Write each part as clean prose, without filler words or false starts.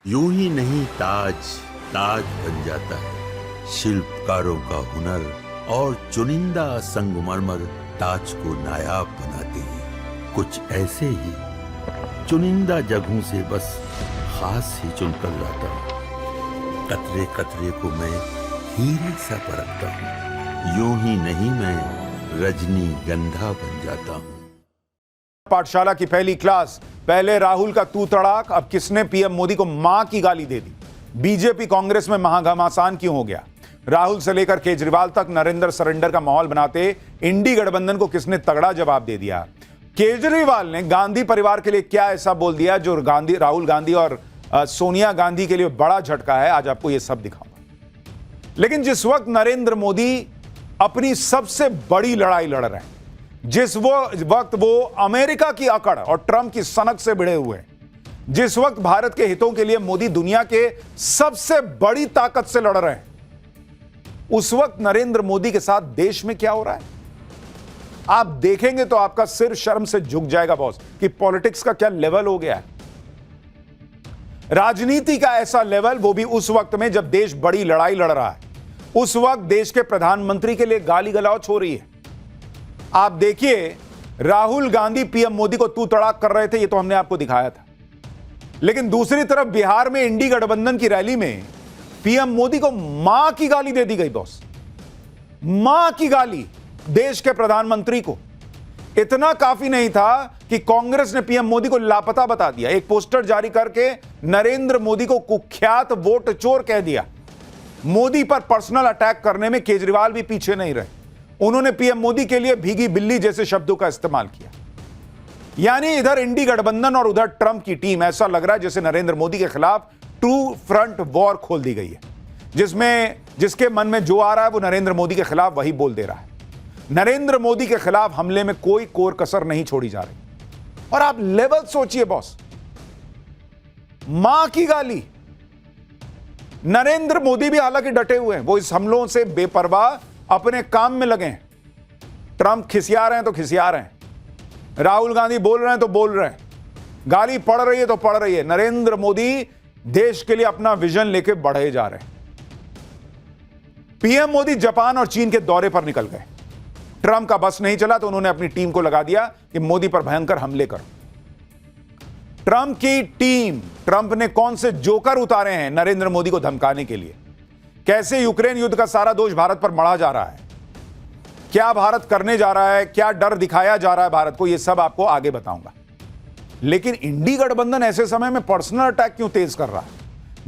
यूं ही नहीं ताज ताज बन जाता है। शिल्पकारों का हुनर और चुनिंदा संगमरमर ताज को नायाब बनाते हैं। कुछ ऐसे ही चुनिंदा जगहों से बस खास ही चुनकर लाता हूँ। कतरे कतरे को मैं हीरे सा परखता हूँ। यूं ही नहीं मैं रजनीगंधा बन जाता हूँ। पाठशाला की पहली क्लास, पहले राहुल का तू तड़ाक, अब किसने पीएम मोदी को मां की गाली दे दी। बीजेपी कांग्रेस में महाघमासान क्यों हो गया। राहुल से लेकर केजरीवाल तक नरेंद्र सरेंडर का माहौल बनाते इंडी गठबंधन को किसने तगड़ा जवाब दे दिया। केजरीवाल ने गांधी परिवार के लिए क्या ऐसा बोल दिया जो राहुल गांधी और सोनिया गांधी के लिए बड़ा झटका है। आज आपको यह सब दिखाऊंगा। लेकिन जिस वक्त नरेंद्र मोदी अपनी सबसे बड़ी लड़ाई लड़ रहे हैं, जिस वक्त वो अमेरिका की अकड़ और ट्रंप की सनक से भिड़े हुए, जिस वक्त भारत के हितों के लिए मोदी दुनिया के सबसे बड़ी ताकत से लड़ रहे हैं, उस वक्त नरेंद्र मोदी के साथ देश में क्या हो रहा है आप देखेंगे तो आपका सिर शर्म से झुक जाएगा बॉस, कि पॉलिटिक्स का क्या लेवल हो गया है। राजनीति का ऐसा लेवल, वो भी उस वक्त में जब देश बड़ी लड़ाई लड़ रहा है। उस वक्त देश के प्रधानमंत्री के लिए गाली गलौच हो रही है। आप देखिए, राहुल गांधी पीएम मोदी को तू तड़ाक कर रहे थे, ये तो हमने आपको दिखाया था। लेकिन दूसरी तरफ बिहार में इंडी गठबंधन की रैली में पीएम मोदी को मां की गाली दे दी गई बॉस। मां की गाली देश के प्रधानमंत्री को। इतना काफी नहीं था कि कांग्रेस ने पीएम मोदी को लापता बता दिया। एक पोस्टर जारी करके नरेंद्र मोदी को कुख्यात वोट चोर कह दिया। मोदी पर पर्सनल अटैक करने में केजरीवाल भी पीछे नहीं रहे। उन्होंने पीएम मोदी के लिए भीगी बिल्ली जैसे शब्दों का इस्तेमाल किया। यानी इधर इंडी गठबंधन और उधर ट्रंप की टीम, ऐसा लग रहा है जैसे नरेंद्र मोदी के खिलाफ टू फ्रंट वॉर खोल दी गई है, जिसके मन में जो आ रहा है वो नरेंद्र मोदी के खिलाफ वही बोल दे रहा है। नरेंद्र मोदी के खिलाफ हमले में कोई कोर कसर नहीं छोड़ी जा रही। और आप लेवल सोचिए बॉस, मां की गाली। नरेंद्र मोदी भी हालांकि डटे हुए हैं, वो इस हमलों से बेपरवाह अपने काम में लगे हैं। ट्रंप खिसिया रहे हैं तो खिसिया रहे हैं, राहुल गांधी बोल रहे हैं तो बोल रहे हैं, गाली पड़ रही है तो पड़ रही है। नरेंद्र मोदी देश के लिए अपना विजन लेके बढ़े जा रहे हैं। पीएम मोदी जापान और चीन के दौरे पर निकल गए। ट्रंप का बस नहीं चला तो उन्होंने अपनी टीम को लगा दिया कि मोदी पर भयंकर हमले करो। ट्रंप की टीम, ट्रंप ने कौन से जोकर उतारे हैं नरेंद्र मोदी को धमकाने के लिए। कैसे यूक्रेन युद्ध का सारा दोष भारत पर मढ़ा जा रहा है, क्या भारत करने जा रहा है, क्या डर दिखाया जा रहा है भारत को, यह सब आपको आगे बताऊंगा। लेकिन इंडी गठबंधन ऐसे समय में पर्सनल अटैक क्यों तेज कर रहा है।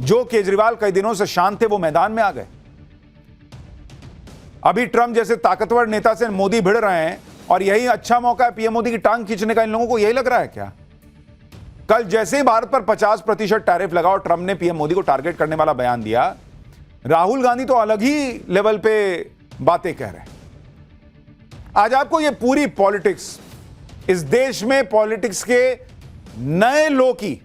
जो केजरीवाल कई दिनों से शांत थे वो मैदान में आ गए। अभी ट्रंप जैसे ताकतवर नेता से मोदी भिड़ रहे हैं और यही अच्छा मौका है पीएम मोदी की टांग खींचने का। इन लोगों को यही लग रहा है क्या। कल जैसे ही भारत पर 50% टैरिफ लगा और ट्रंप ने पीएम मोदी को टारगेट करने वाला बयान दिया, राहुल गांधी तो अलग ही लेवल पे बातें कह रहे हैं। आज आपको ये पूरी पॉलिटिक्स, इस देश में पॉलिटिक्स के नए लो की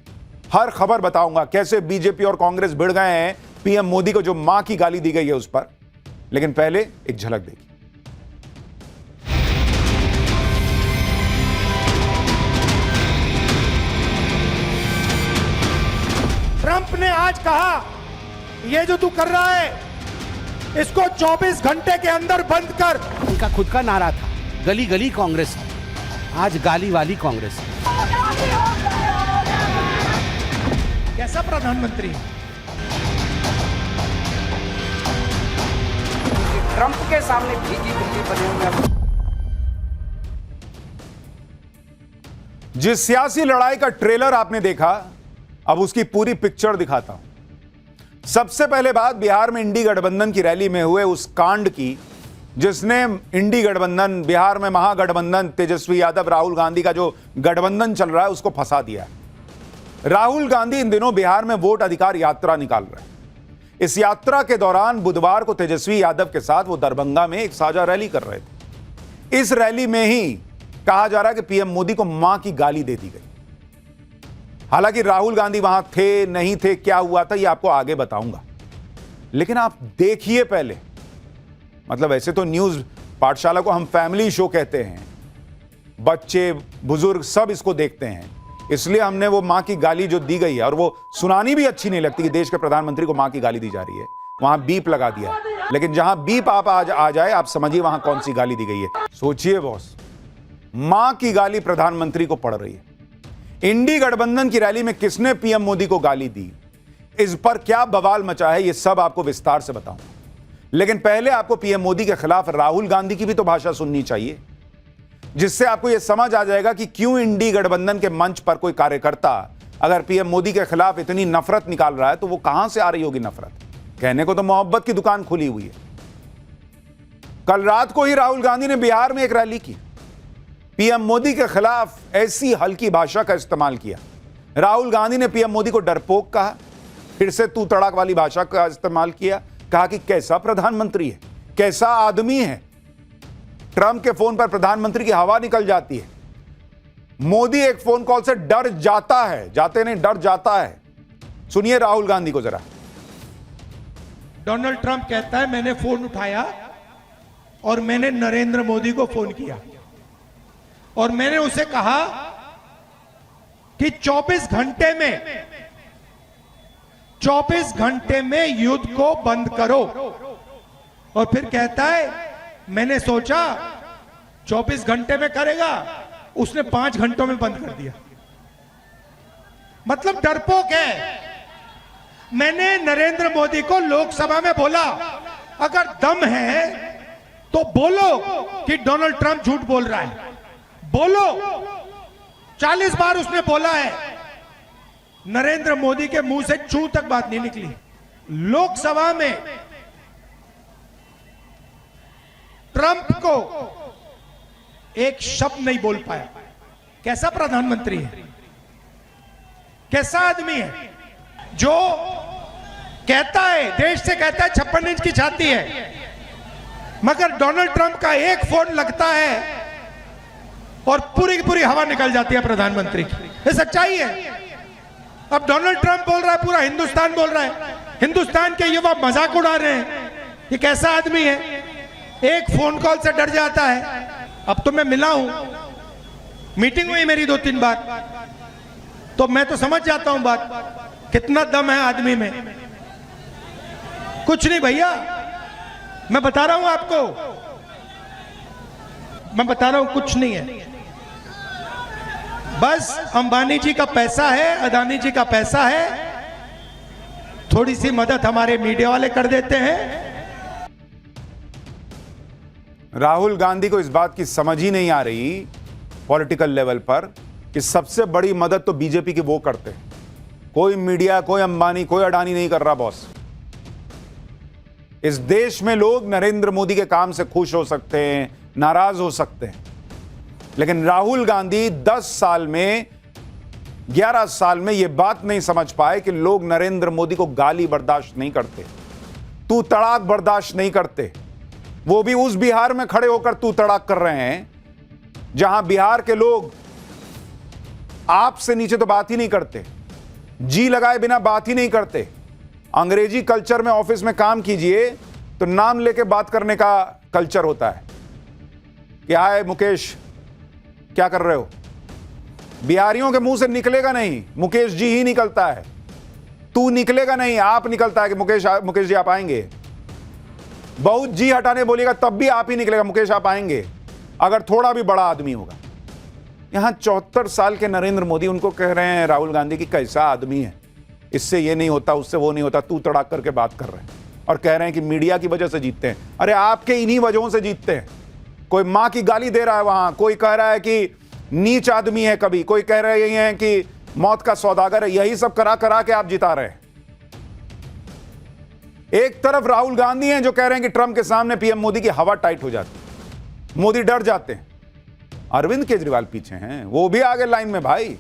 हर खबर बताऊंगा। कैसे बीजेपी और कांग्रेस भिड़ गए हैं पीएम मोदी को जो मां की गाली दी गई है उस पर। लेकिन पहले एक झलक देखिए। ट्रंप ने आज कहा, ये जो तू कर रहा है इसको 24 घंटे के अंदर बंद कर। उनका खुद का नारा था, गली गली कांग्रेस, आज गाली वाली कांग्रेस। कैसा प्रधानमंत्री। ट्रंप के सामने भीगी बिल्ली बने हुए। जिस सियासी लड़ाई का ट्रेलर आपने देखा, अब उसकी पूरी पिक्चर दिखाता हूं। सबसे पहले बात बिहार में इंडी गठबंधन की रैली में हुए उस कांड की, जिसने इंडी गठबंधन, बिहार में महागठबंधन, तेजस्वी यादव राहुल गांधी का जो गठबंधन चल रहा है उसको फंसा दिया। राहुल गांधी इन दिनों बिहार में वोट अधिकार यात्रा निकाल रहे हैं। इस यात्रा के दौरान बुधवार को तेजस्वी यादव के साथ वो दरभंगा में एक साझा रैली कर रहे थे। इस रैली में ही कहा जा रहा है कि पीएम मोदी को मां की गाली दे दी गई। हालांकि राहुल गांधी वहां थे नहीं थे, क्या हुआ था ये आपको आगे बताऊंगा। लेकिन आप देखिए पहले, मतलब ऐसे तो न्यूज पाठशाला को हम फैमिली शो कहते हैं, बच्चे बुजुर्ग सब इसको देखते हैं। इसलिए हमने वो मां की गाली जो दी गई है, और वो सुनानी भी अच्छी नहीं लगती कि देश के प्रधानमंत्री को मां की गाली दी जा रही है, वहां बीप लगा दिया है। लेकिन जहां बीप आप आ जाए, आप समझिए वहां कौन सी गाली दी गई है। सोचिए बॉस, मां की गाली प्रधानमंत्री को पड़ रही है। इंडी गठबंधन की रैली में किसने पीएम मोदी को गाली दी, इस पर क्या बवाल मचा है, यह सब आपको विस्तार से बताऊंगा। लेकिन पहले आपको पीएम मोदी के खिलाफ राहुल गांधी की भी तो भाषा सुननी चाहिए, जिससे आपको यह समझ आ जाएगा कि क्यों इंडी गठबंधन के मंच पर कोई कार्यकर्ता अगर पीएम मोदी के खिलाफ इतनी नफरत निकाल रहा है तो वो कहां से आ रही होगी नफरत। कहने को तो मोहब्बत की दुकान खुली हुई है। कल रात को ही राहुल गांधी ने बिहार में एक रैली की, पीएम मोदी के खिलाफ ऐसी हल्की भाषा का इस्तेमाल किया। राहुल गांधी ने पीएम मोदी को डरपोक कहा, फिर से तू तड़ाक वाली भाषा का इस्तेमाल किया, कहा कि कैसा प्रधानमंत्री है, कैसा आदमी है। ट्रंप के फोन पर प्रधानमंत्री की हवा निकल जाती है। मोदी एक फोन कॉल से डर जाता है, जाते नहीं डर जाता है। सुनिए राहुल गांधी को जरा। डोनाल्ड ट्रंप कहता है मैंने फोन उठाया और मैंने नरेंद्र मोदी को फोन किया और मैंने उसे कहा कि 24 घंटे में युद्ध को बंद करो। और फिर कहता है मैंने सोचा 24 घंटे में करेगा, उसने 5 घंटों में बंद कर दिया। मतलब डरपोक है। मैंने नरेंद्र मोदी को लोकसभा में बोला अगर दम है तो बोलो कि डोनाल्ड ट्रंप झूठ बोल रहा है, बोलो। 40 बार उसने बोला है, नरेंद्र मोदी के मुंह से चू तक बात नहीं निकली। लोकसभा में ट्रंप को एक शब्द नहीं बोल पाया। कैसा प्रधानमंत्री है, कैसा आदमी है जो कहता है, देश से कहता है 56 इंच की छाती है, मगर डोनाल्ड ट्रंप का एक फोन लगता है और पूरी की पूरी हवा निकल जाती है प्रधानमंत्री की। ये सच्चाई है। अब डोनाल्ड ट्रंप बोल रहा है, पूरा हिंदुस्तान बोल रहा है, हिंदुस्तान के युवा मजाक उड़ा रहे हैं, ये कैसा आदमी है, एक फोन कॉल से डर जाता है। अब तो मैं मिला हूं, मीटिंग हुई मेरी 2-3 बार, तो मैं तो समझ जाता हूं बात, कितना दम है आदमी में। कुछ नहीं भैया, मैं बता रहा हूं आपको, मैं बता रहा हूं कुछ नहीं है। बस अंबानी जी का पैसा है, अदानी जी का पैसा है, थोड़ी सी मदद हमारे मीडिया वाले कर देते हैं। राहुल गांधी को इस बात की समझ ही नहीं आ रही पॉलिटिकल लेवल पर कि सबसे बड़ी मदद तो बीजेपी की वो करते हैं। कोई मीडिया, कोई अंबानी, कोई अडानी नहीं कर रहा बॉस। इस देश में लोग नरेंद्र मोदी के काम से खुश हो सकते हैं, नाराज हो सकते हैं, लेकिन राहुल गांधी 10 साल में, 11 साल में यह बात नहीं समझ पाए कि लोग नरेंद्र मोदी को गाली बर्दाश्त नहीं करते, तू तड़ाक बर्दाश्त नहीं करते। वो भी उस बिहार में खड़े होकर तू तड़ाक कर रहे हैं जहां बिहार के लोग आपसे नीचे तो बात ही नहीं करते, जी लगाए बिना बात ही नहीं करते। अंग्रेजी कल्चर में ऑफिस में काम कीजिए तो नाम लेके बात करने का कल्चर होता है कि हाय मुकेश क्या कर रहे हो। बिहारियों के मुंह से निकलेगा नहीं मुकेश जी ही निकलता है, तू निकलेगा नहीं, आप निकलता है कि मुकेश जी आप आएंगे। बहुत जी हटाने बोलेगा तब भी आप ही निकलेगा, मुकेश आप आएंगे, अगर थोड़ा भी बड़ा आदमी होगा। यहां 74 साल के नरेंद्र मोदी उनको कह रहे हैं राहुल गांधी की कैसा आदमी है, इससे ये नहीं होता, उससे वो नहीं होता, तू तड़ाक करके बात कर रहे हैं और कह रहे हैं कि मीडिया की वजह से जीतते हैं। अरे आपके इन्हीं वजहों से जीतते हैं। कोई मां की गाली दे रहा है वहां, कोई कह रहा है कि नीच आदमी है, कभी कोई कह रहे हैं कि मौत का सौदागर है। यही सब करा करा के आप जिता रहे हैं। एक तरफ राहुल गांधी हैं जो कह रहे हैं कि ट्रंप के सामने पीएम मोदी की हवा टाइट हो जाती है, मोदी डर जाते हैं। अरविंद केजरीवाल पीछे हैं, वो भी आगे लाइन में भाई,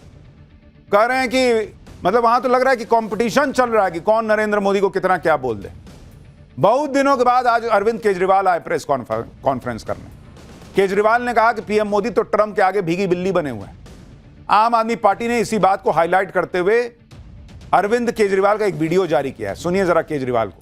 कह रहे हैं कि मतलब वहां तो लग रहा है कि कंपटीशन चल रहा है कि कौन नरेंद्र मोदी को कितना क्या बोल दे। बहुत दिनों के बाद आज अरविंद केजरीवाल आए प्रेस कॉन्फ्रेंस करने। केजरीवाल ने कहा कि पीएम मोदी तो ट्रंप के आगे भीगी बिल्ली बने हुए हैं। आम आदमी पार्टी ने इसी बात को हाईलाइट करते हुए अरविंद केजरीवाल का एक वीडियो जारी किया है, सुनिए जरा केजरीवाल को।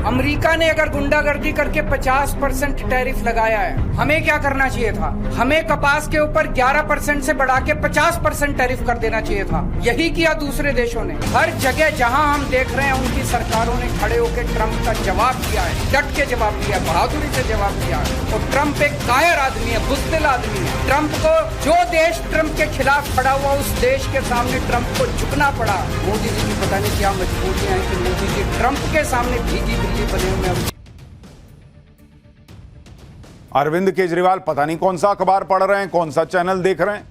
अमेरिका ने अगर गुंडागर्दी करके 50% टैरिफ लगाया है, हमें क्या करना चाहिए था? हमें कपास के ऊपर 11% से बढ़ा के 50% टैरिफ कर देना चाहिए था। यही किया दूसरे देशों ने। हर जगह जहां हम देख रहे हैं उनकी सरकारों ने खड़े होकर ट्रंप का जवाब दिया है, डट के जवाब दिया, बहादुरी से जवाब दिया है। और ट्रंप एक कायर आदमी है, बुज़दिल आदमी है। ट्रंप को जो देश ट्रंप के खिलाफ खड़ा हुआ उस देश के सामने ट्रंप को झुकना पड़ा। मोदी जी की पता नहीं क्या मजबूरियां हैं कि मोदी जी ट्रंप के सामने भीगी बिल्ली बने हुए हैं। अरविंद केजरीवाल पता नहीं कौन सा अखबार पढ़ रहे हैं, कौन सा चैनल देख रहे हैं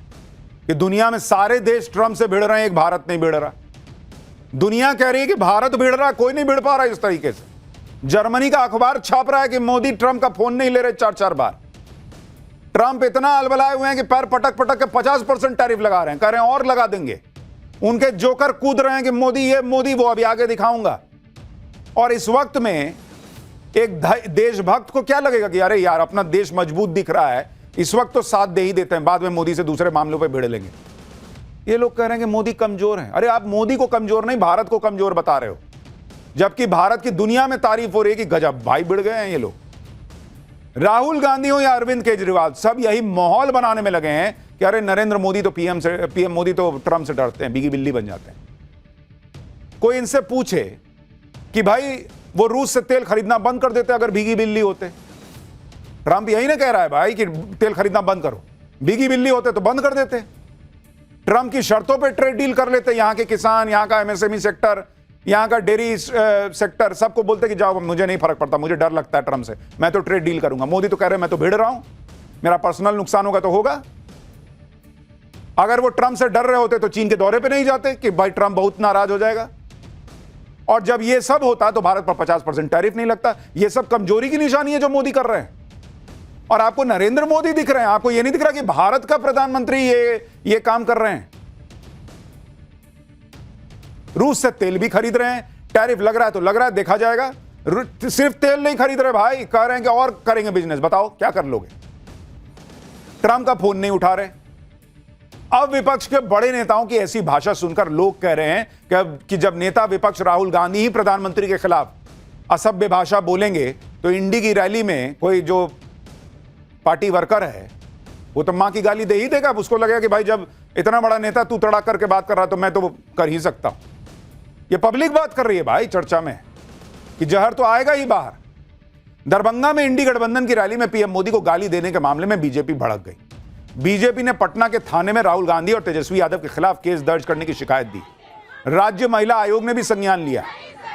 कि दुनिया में सारे देश ट्रंप से भिड़ रहे हैं, एक भारत नहीं भिड़ रहा। दुनिया कह रही है कि भारत भिड़ रहा, कोई नहीं भिड़ पा रहा इस तरीके से। जर्मनी का अखबार छाप रहा है कि मोदी ट्रंप का फोन नहीं ले रहे 4-4 बार। ट्रंप इतना अलबलाए हुए हैं कि पैर पटक पटक के 50% टैरिफ लगा रहे हैं, कह रहे हैं और लगा देंगे। उनके जोकर कूद रहे हैं कि मोदी ये मोदी वो, अभी आगे दिखाऊंगा। और इस वक्त में एक देशभक्त को क्या लगेगा कि अरे यार अपना देश मजबूत दिख रहा है, इस वक्त तो साथ दे ही देते हैं, बाद में मोदी से दूसरे मामलों पे भिड़ लेंगे। ये लोग कह रहे हैं कि मोदी कमजोर है। अरे आप मोदी को कमजोर नहीं, भारत को कमजोर बता रहे हो, जबकि भारत की दुनिया में तारीफ हो रही है कि गजब भाई भिड़ गए हैं ये लोग। राहुल गांधी हो या अरविंद केजरीवाल, सब यही माहौल बनाने में लगे हैं कि अरे नरेंद्र मोदी तो पीएम मोदी तो ट्रंप से डरते हैं, बिगी बिल्ली बन जाते हैं। कोई इनसे पूछे कि भाई वो रूस से तेल खरीदना बंद कर देते अगर भीगी बिल्ली होते। ट्रंप यही ना कह रहा है भाई कि तेल खरीदना बंद करो, भीगी बिल्ली होते तो बंद कर देते। ट्रंप की शर्तों पे ट्रेड डील कर लेते, यहां के किसान, यहां का एमएसएमई सेक्टर, यहां का डेयरी सेक्टर, सबको बोलते कि जाओ मुझे नहीं फर्क पड़ता, मुझे डर लगता है ट्रंप से, मैं तो ट्रेड डील करूंगा। मोदी तो कह रहे मैं तो भिड़ रहा हूं, मेरा पर्सनल नुकसान होगा तो होगा। अगर वो ट्रंप से डर रहे होते तो चीन के दौरे पे नहीं जाते कि भाई ट्रंप बहुत नाराज हो जाएगा। और जब ये सब होता तो भारत पर 50% टैरिफ नहीं लगता। ये सब कमजोरी की निशानी है जो मोदी कर रहे हैं। और आपको नरेंद्र मोदी दिख रहे हैं, आपको ये नहीं दिख रहा कि भारत का प्रधानमंत्री ये काम कर रहे हैं। रूस से तेल भी खरीद रहे हैं, टैरिफ लग रहा है तो लग रहा है, देखा जाएगा। सिर्फ तेल नहीं खरीद रहे भाई, कह रहे हैं कि और करेंगे बिजनेस, बताओ क्या कर लोगे। ट्रंप का फोन नहीं उठा रहे। अब विपक्ष के बड़े नेताओं की ऐसी भाषा सुनकर लोग कह रहे हैं कि जब नेता विपक्ष राहुल गांधी ही प्रधानमंत्री के खिलाफ असभ्य भाषा बोलेंगे तो इंडी की रैली में कोई जो पार्टी वर्कर है वो तो मां की गाली दे ही देगा। उसको लगेगा कि भाई जब इतना बड़ा नेता तू तड़ाक करके बात कर रहा तो मैं तो कर ही सकता हूं। ये पब्लिक बात कर रही है भाई चर्चा में कि जहर तो आएगा ही बाहर। दरभंगा में इंडी गठबंधन की रैली में पीएम मोदी को गाली देने के मामले में बीजेपी भड़क गई। बीजेपी ने पटना के थाने में राहुल गांधी और तेजस्वी यादव के खिलाफ केस दर्ज करने की शिकायत दी। राज्य महिला आयोग ने भी संज्ञान लिया।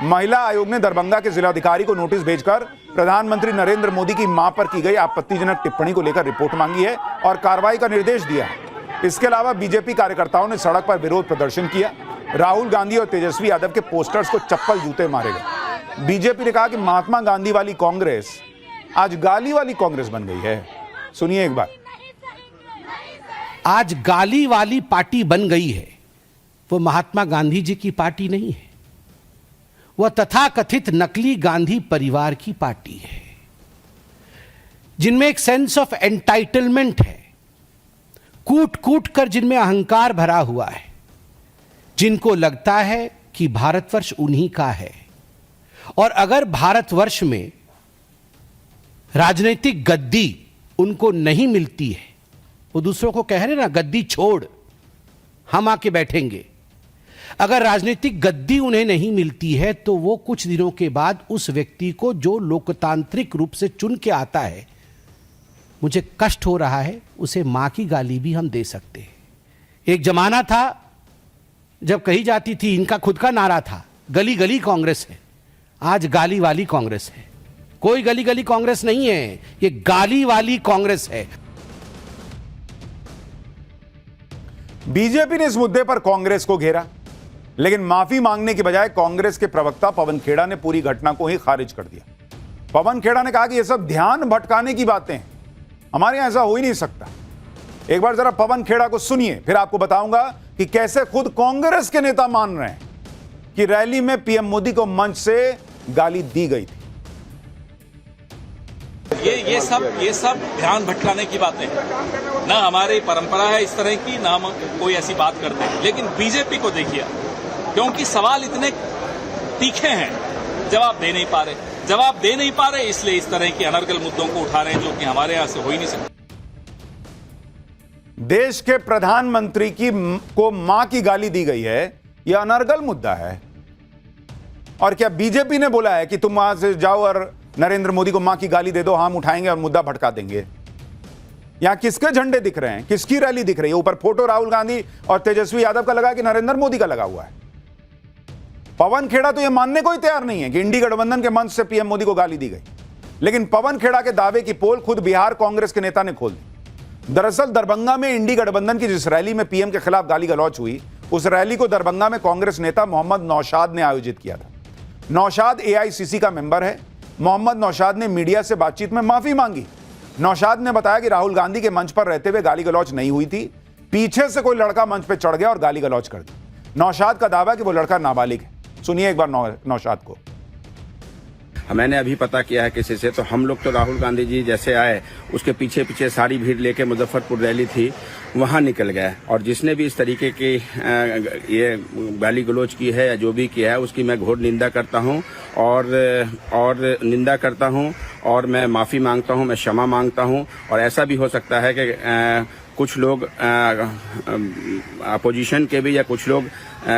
महिला आयोग ने दरभंगा के जिलाधिकारी को नोटिस भेजकर प्रधानमंत्री नरेंद्र मोदी की मां पर की गई आपत्तिजनक टिप्पणी को लेकर रिपोर्ट मांगी है और कार्रवाई का निर्देश दिया है। इसके अलावा बीजेपी कार्यकर्ताओं ने सड़क पर विरोध प्रदर्शन किया। राहुल गांधी और तेजस्वी यादव के पोस्टर्स को चप्पल जूते मारे गए। बीजेपी ने कहा कि महात्मा गांधी वाली कांग्रेस आज गाली वाली कांग्रेस बन गई है। सुनिए एक बार। आज गाली वाली पार्टी बन गई है। वो महात्मा गांधी जी की पार्टी नहीं है, वह तथाकथित नकली गांधी परिवार की पार्टी है, जिनमें एक सेंस ऑफ एंटाइटलमेंट है, कूट कूट कर जिनमें अहंकार भरा हुआ है, जिनको लगता है कि भारतवर्ष उन्हीं का है। और अगर भारतवर्ष में राजनीतिक गद्दी उनको नहीं मिलती है, वो दूसरों को कह रहे ना गद्दी छोड़ हम आके बैठेंगे, अगर राजनीतिक गद्दी उन्हें नहीं मिलती है तो वो कुछ दिनों के बाद उस व्यक्ति को जो लोकतांत्रिक रूप से चुन के आता है, मुझे कष्ट हो रहा है, उसे मां की गाली भी हम दे सकते हैं। एक जमाना था जब कही जाती थी, इनका खुद का नारा था, गली गली कांग्रेस है। आज गाली वाली कांग्रेस है। कोई गली गली कांग्रेस नहीं है, ये गाली वाली कांग्रेस है। बीजेपी ने इस मुद्दे पर कांग्रेस को घेरा, लेकिन माफी मांगने की बजाय कांग्रेस के प्रवक्ता पवन खेड़ा ने पूरी घटना को ही खारिज कर दिया। पवन खेड़ा ने कहा कि यह सब ध्यान भटकाने की बातें हैं, हमारे यहां ऐसा हो ही नहीं सकता। एक बार जरा पवन खेड़ा को सुनिए, फिर आपको बताऊंगा कि कैसे खुद कांग्रेस के नेता मान रहे हैं कि रैली में पीएम मोदी को मंच से गाली दी गई थी। ये सब ध्यान भटकाने की बातें हैं। ना हमारी परंपरा है इस तरह की, ना हम कोई ऐसी बात करते हैं। लेकिन बीजेपी को देखिए, क्योंकि सवाल इतने तीखे हैं, जवाब दे नहीं पा रहे। जवाब दे नहीं पा रहे, इसलिए इस तरह के अनर्गल मुद्दों को उठा रहे हैं जो कि हमारे यहां से हो ही नहीं सकते। देश के प्रधानमंत्री को मां की गाली दी गई है, यह अनर्गल मुद्दा है। और क्या बीजेपी ने बोला है कि तुम वहां से जाओ और नरेंद्र मोदी को मां की गाली दे दो, हम उठाएंगे और मुद्दा भटका देंगे? यहां किसके झंडे दिख रहे हैं, किसकी रैली दिख रही है? ऊपर फोटो राहुल गांधी और तेजस्वी यादव का लगा कि नरेंद्र मोदी का लगा हुआ है। पवन खेड़ा तो यह मानने को ही तैयार नहीं है कि इंडी गठबंधन के मंच से पीएम मोदी को गाली दी गई। लेकिन पवन खेड़ा के दावे की पोल खुद बिहार कांग्रेस के नेता ने खोल दी। दरअसल दरभंगा में इंडी गठबंधन की जिस रैली में पीएम के खिलाफ गाली गलौच हुई, उस रैली को दरभंगा में कांग्रेस नेता मोहम्मद नौशाद ने आयोजित किया था। नौशाद एआईसीसी का मेंबर है। मोहम्मद नौशाद ने मीडिया से बातचीत में माफी मांगी। नौशाद ने बताया कि राहुल गांधी के मंच पर रहते हुए गाली गलौच नहीं हुई थी, पीछे से कोई लड़का मंच पर चढ़ गया और गाली गलौच कर दी। नौशाद का दावा है कि वो लड़का नाबालिग है। सुनिए एक बार नौशाद को। मैंने अभी पता किया है किसी से, तो हम लोग तो राहुल गांधी जी जैसे आए उसके पीछे पीछे सारी भीड़ लेके मुजफ्फरपुर रैली थी वहां निकल गए। और जिसने भी इस तरीके की ये गाली गलौज की है या जो भी किया है उसकी मैं घोर निंदा करता हूं और निंदा करता हूं और मैं माफी मांगता हूं, मैं क्षमा मांगता हूं। और ऐसा भी हो सकता है कि कुछ लोग अपोजिशन के भी या कुछ लोग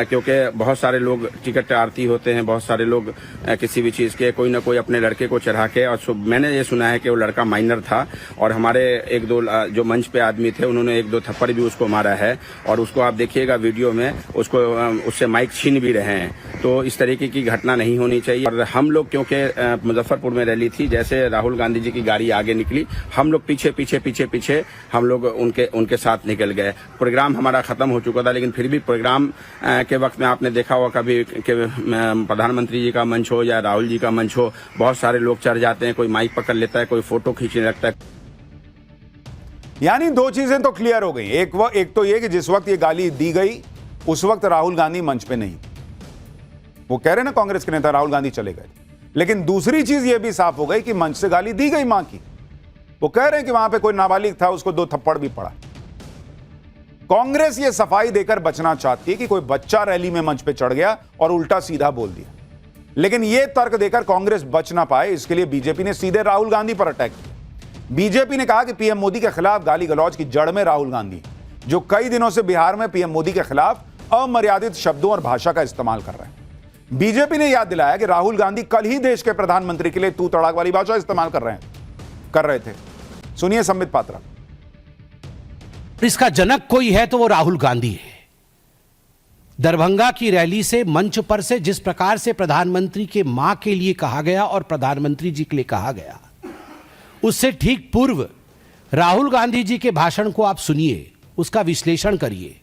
क्योंकि बहुत सारे लोग टिकट आरती होते हैं, बहुत सारे लोग किसी भी चीज़ के कोई ना कोई अपने लड़के को चढ़ा के, और मैंने ये सुना है कि वो लड़का माइनर था और हमारे एक दो जो मंच पे आदमी थे उन्होंने एक दो थप्पड़ भी उसको मारा है। और उसको आप देखिएगा वीडियो में, उसको उससे माइक छीन भी रहे हैं। तो इस तरीके की घटना नहीं होनी चाहिए। और हम लोग क्योंकि मुजफ्फरपुर में रैली थी, जैसे राहुल गांधी जी की गाड़ी आगे निकली, हम लोग पीछे पीछे पीछे पीछे हम लोग उनके साथ निकल गए। प्रोग्राम हमारा खत्म हो चुका था, लेकिन फिर भी प्रोग्राम के वक्त में आपने देखा होगा कभी कि प्रधानमंत्री जी का मंच हो या राहुल जी का मंच हो, बहुत सारे लोग चढ़ जाते हैं, कोई माइक पकड़ लेता है, कोई फोटो खींचने लगता है। यानी दो चीजें तो क्लियर हो गई। एक तो ये कि जिस वक्त ये गाली दी गई उस वक्त राहुल गांधी मंच पे नहीं, वो कह रहे ना कांग्रेस के नेता राहुल गांधी चले गए। लेकिन दूसरी चीज ये भी साफ हो गई कि मंच से गाली दी गई मां की। वो कह रहे हैं कि वहां पे कोई नाबालिग था, उसको 2 थप्पड़ भी पड़ा। कांग्रेस ये सफाई देकर बचना चाहती है कि कोई बच्चा रैली में मंच पे चढ़ गया और उल्टा सीधा बोल दिया। लेकिन यह तर्क देकर कांग्रेस बच ना पाए, इसके लिए बीजेपी ने सीधे राहुल गांधी पर अटैक किया। बीजेपी ने कहा कि पीएम मोदी के खिलाफ गाली गलौज की जड़ में राहुल गांधी, जो कई दिनों से बिहार में पीएम मोदी के खिलाफ अमर्यादित शब्दों और भाषा का इस्तेमाल कर रहे हैं। बीजेपी ने याद दिलाया कि राहुल गांधी कल ही देश के प्रधानमंत्री के लिए तू तड़ाक वाली भाषा इस्तेमाल कर रहे थे। सुनिए संबित पात्रा। इसका जनक कोई है तो वो राहुल गांधी है। दरभंगा की रैली से, मंच पर से जिस प्रकार से प्रधानमंत्री के मां के लिए कहा गया और प्रधानमंत्री जी के लिए कहा गया, उससे ठीक पूर्व राहुल गांधी जी के भाषण को आप सुनिए, उसका विश्लेषण करिए।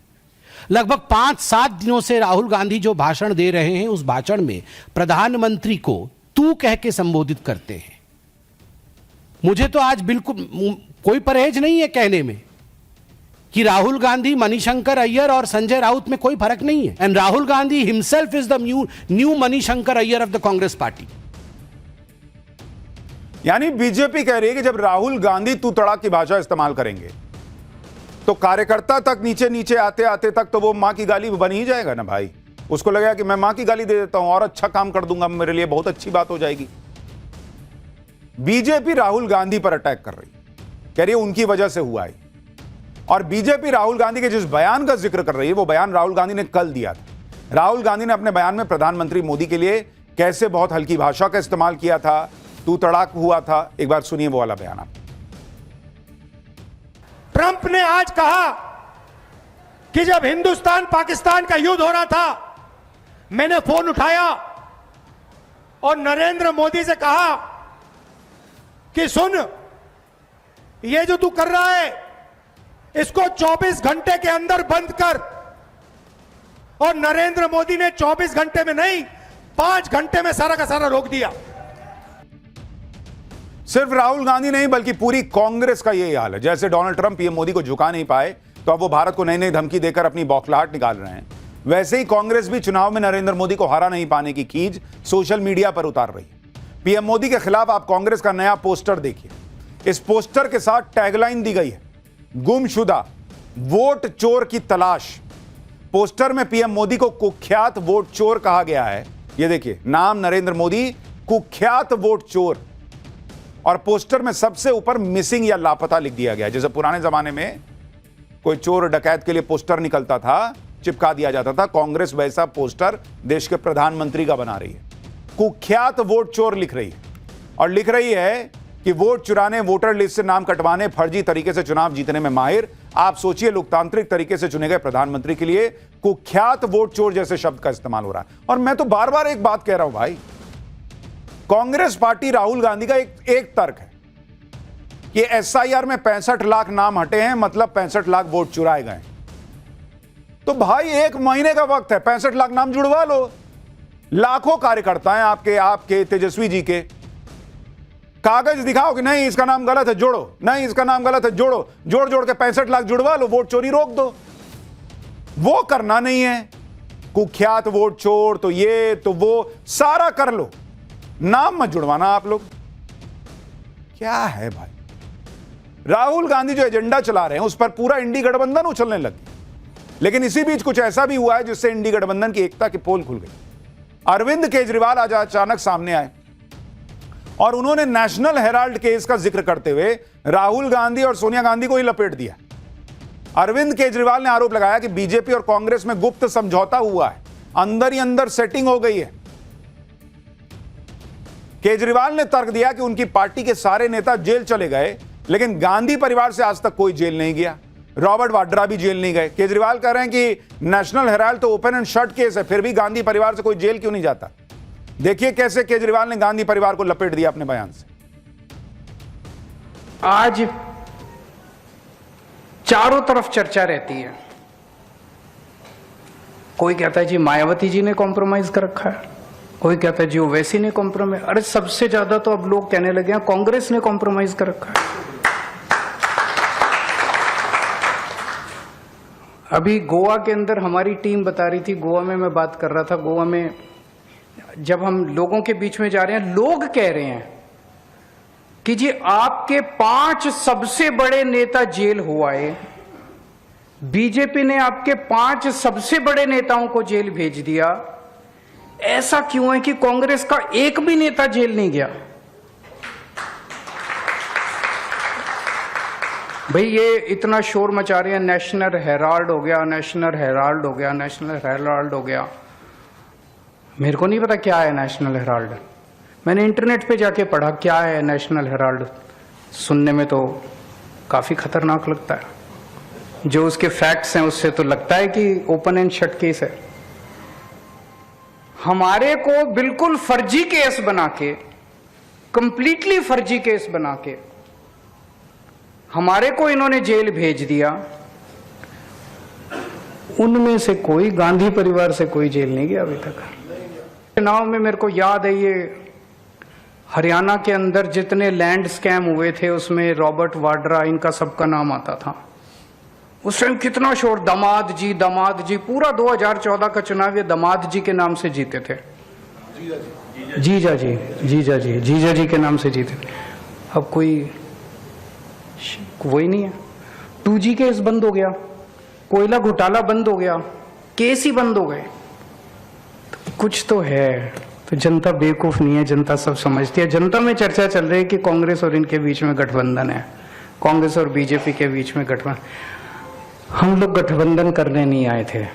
लगभग 5-7 दिनों से राहुल गांधी जो भाषण दे रहे हैं, उस भाषण में प्रधानमंत्री को तू कह के संबोधित करते हैं। मुझे तो आज बिल्कुल कोई परहेज नहीं है कहने में कि राहुल गांधी, मणिशंकर अय्यर और संजय राउत में कोई फर्क नहीं है। And Rahul Gandhi himself is the new Manishankar Iyer of the Congress party. यानी बीजेपी कह रही है कि जब राहुल गांधी तू तड़ाक की भाषा इस्तेमाल करेंगे तो कार्यकर्ता तक नीचे नीचे आते आते तक तो वो मां की गाली बन ही जाएगा ना भाई। उसको लगेगा कि मैं मां की गाली दे देता हूं और अच्छा काम कर दूंगा, मेरे लिए बहुत अच्छी बात हो जाएगी। बीजेपी राहुल गांधी पर अटैक कर रही, कह रही है उनकी वजह से हुआ है। और बीजेपी राहुल गांधी के जिस बयान का जिक्र कर रही है, वो बयान राहुल गांधी ने कल दिया था। राहुल गांधी ने अपने बयान में प्रधानमंत्री मोदी के लिए कैसे बहुत हल्की भाषा का इस्तेमाल किया था, तू तड़ाक हुआ था। एक बार सुनिए वो वाला बयान आप। ट्रंप ने आज कहा कि जब हिंदुस्तान पाकिस्तान का युद्ध हो रहा था, मैंने फोन उठाया और नरेंद्र मोदी से कहा कि सुन, ये जो तू कर रहा है इसको 24 घंटे के अंदर बंद कर। और नरेंद्र मोदी ने 24 घंटे में नहीं, 5 घंटे में सारा का सारा रोक दिया। सिर्फ राहुल गांधी नहीं बल्कि पूरी कांग्रेस का यही हाल है। जैसे डोनाल्ड ट्रंप पीएम मोदी को झुका नहीं पाए तो अब वो भारत को नई नई धमकी देकर अपनी बौखलाहट निकाल रहे हैं, वैसे ही कांग्रेस भी चुनाव में नरेंद्र मोदी को हरा नहीं पाने की खींच सोशल मीडिया पर उतार रही है। पीएम मोदी के खिलाफ आप कांग्रेस का नया पोस्टर देखिए। इस पोस्टर के साथ टैगलाइन दी गई है, गुमशुदा वोट चोर की तलाश। पोस्टर में पीएम मोदी को कुख्यात वोट चोर कहा गया है। ये देखिए, नाम नरेंद्र मोदी, कुख्यात वोट चोर, और पोस्टर में सबसे ऊपर मिसिंग या लापता लिख दिया गया। जैसे पुराने जमाने में कोई चोर डकैत के लिए पोस्टर निकलता था, चिपका दिया जाता था, कांग्रेस वैसा पोस्टर देश के प्रधानमंत्री का बना रही है। कुख्यात वोट चोर लिख रही है, और लिख रही है कि वोट चुराने, वोटर लिस्ट से नाम कटवाने, फर्जी तरीके से चुनाव जीतने में माहिर। आप सोचिए, लोकतांत्रिक तरीके से चुने गए प्रधानमंत्री के लिए कुख्यात वोट चोर जैसे शब्द का इस्तेमाल हो रहा है। और मैं तो बार बार एक बात कह रहा हूं भाई, कांग्रेस पार्टी, राहुल गांधी का एक तर्क है कि एसआईआर में 65 लाख नाम हटे हैं, मतलब 65 लाख वोट चुराए गए। तो भाई 1 महीने का वक्त है, 65 लाख नाम जुड़वा लो। लाखों कार्यकर्ता हैं आपके तेजस्वी जी के, कागज दिखाओ कि नहीं इसका नाम गलत है जोड़ो, नहीं इसका नाम गलत है जोड़ो, जोड़ जोड़ के 65 लाख जुड़वा लो, वोट चोरी रोक दो। वो करना नहीं है। कुख्यात वोट चोर, तो ये तो वो सारा कर लो, नाम मत जुड़वाना आप लोग। क्या है भाई, राहुल गांधी जो एजेंडा चला रहे हैं उस पर पूरा इंडी गठबंधन उछलने लग गया। लेकिन इसी बीच कुछ ऐसा भी हुआ है जिससे इंडी गठबंधन की एकता की पोल खुल गई। अरविंद केजरीवाल आज अचानक सामने आए और उन्होंने नेशनल हेराल्ड केस का जिक्र करते हुए राहुल गांधी और सोनिया गांधी को ही लपेट दिया। अरविंद केजरीवाल ने आरोप लगाया कि बीजेपी और कांग्रेस में गुप्त समझौता हुआ है, अंदर ही अंदर सेटिंग हो गई है। केजरीवाल ने तर्क दिया कि उनकी पार्टी के सारे नेता जेल चले गए, लेकिन गांधी परिवार से आज तक कोई जेल नहीं गया। रॉबर्ट वाड्रा भी जेल नहीं गए। केजरीवाल कह रहे हैं कि नेशनल हेराल्ड तो ओपन एंड शट केस है, फिर भी गांधी परिवार से कोई जेल क्यों नहीं जाता। देखिए कैसे केजरीवाल ने गांधी परिवार को लपेट दिया अपने बयान से। आज चारों तरफ चर्चा रहती है, कोई कहता है जी मायावती जी ने कॉम्प्रोमाइज कर रखा है, कोई कहता है जी ओवैसी ने कॉम्प्रोमाइज, अरे सबसे ज्यादा तो अब लोग कहने लगे हैं कांग्रेस ने कॉम्प्रोमाइज कर रखा है। अभी गोवा के अंदर हमारी टीम बता रही थी, गोवा में मैं बात कर रहा था, गोवा में जब हम लोगों के बीच में जा रहे हैं, लोग कह रहे हैं कि जी आपके 5 सबसे बड़े नेता जेल हो आए, बीजेपी ने आपके 5 सबसे बड़े नेताओं को जेल भेज दिया, ऐसा क्यों है कि कांग्रेस का एक भी नेता जेल नहीं गया। भाई ये इतना शोर मचा रहे हैं, नेशनल हेराल्ड हो गया, नेशनल हेराल्ड हो गया, नेशनल हेराल्ड हो गया। मेरे को नहीं पता क्या है नेशनल हेराल्ड, मैंने इंटरनेट पे जाके पढ़ा क्या है नेशनल हेराल्ड। सुनने में तो काफी खतरनाक लगता है, जो उसके फैक्ट्स हैं उससे तो लगता है कि ओपन एंड शट केस है। हमारे को बिल्कुल फर्जी केस बना के, कंप्लीटली फर्जी केस बना के हमारे को इन्होंने जेल भेज दिया। उनमें से कोई, गांधी परिवार से कोई जेल नहीं गया अभी तक। चुनाव में मेरे को याद है, ये हरियाणा के अंदर जितने लैंड स्कैम हुए थे उसमें रॉबर्ट वाड्रा, इनका सबका नाम आता था। उस टाइम कितना शोर, दामाद जी, पूरा 2014 का चुनाव ये दामाद जी के नाम से जीते थे। जीजा जी के नाम से जीते थे। अब कोई वही नहीं है। 2G केस बंद हो गया, कोयला घोटाला बंद हो गया, केस ही बंद हो गए। तो कुछ तो है। तो जनता बेवकूफ नहीं है, जनता सब समझती है। जनता में चर्चा चल रही है कि कांग्रेस और इनके बीच में गठबंधन है, कांग्रेस और बीजेपी के बीच में गठबंधन। हम लोग गठबंधन करने नहीं आए थे,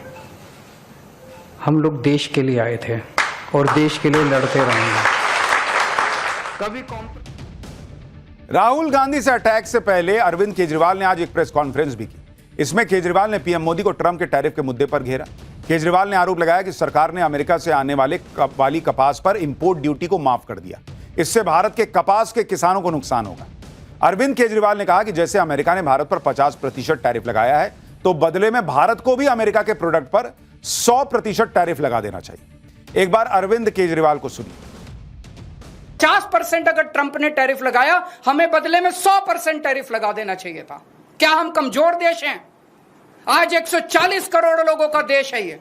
हम लोग देश के लिए आए थे और देश के लिए लड़ते रहेंगे। कभी राहुल गांधी से अटैक से पहले अरविंद केजरीवाल ने आज एक प्रेस कॉन्फ्रेंस भी की। इसमें केजरीवाल ने पीएम मोदी को ट्रंप के टैरिफ के मुद्दे पर घेरा। केजरीवाल ने आरोप लगाया कि सरकार ने अमेरिका से आने वाली कपास पर इंपोर्ट ड्यूटी को माफ कर दिया। इससे भारत के कपास के किसानों को नुकसान होगा। अरविंद केजरीवाल ने कहा कि जैसे अमेरिका ने भारत पर 50% टैरिफ लगाया है, तो बदले में भारत को भी अमेरिका के प्रोडक्ट पर 100% टैरिफ लगा देना चाहिए। एक बार अरविंद केजरीवाल को सुनिए। 50% अगर ट्रंप ने टैरिफ लगाया, हमें बदले में 100% टैरिफ लगा देना चाहिए था। क्या हम कमजोर देश हैं? आज 140 करोड़ लोगों का देश है ये।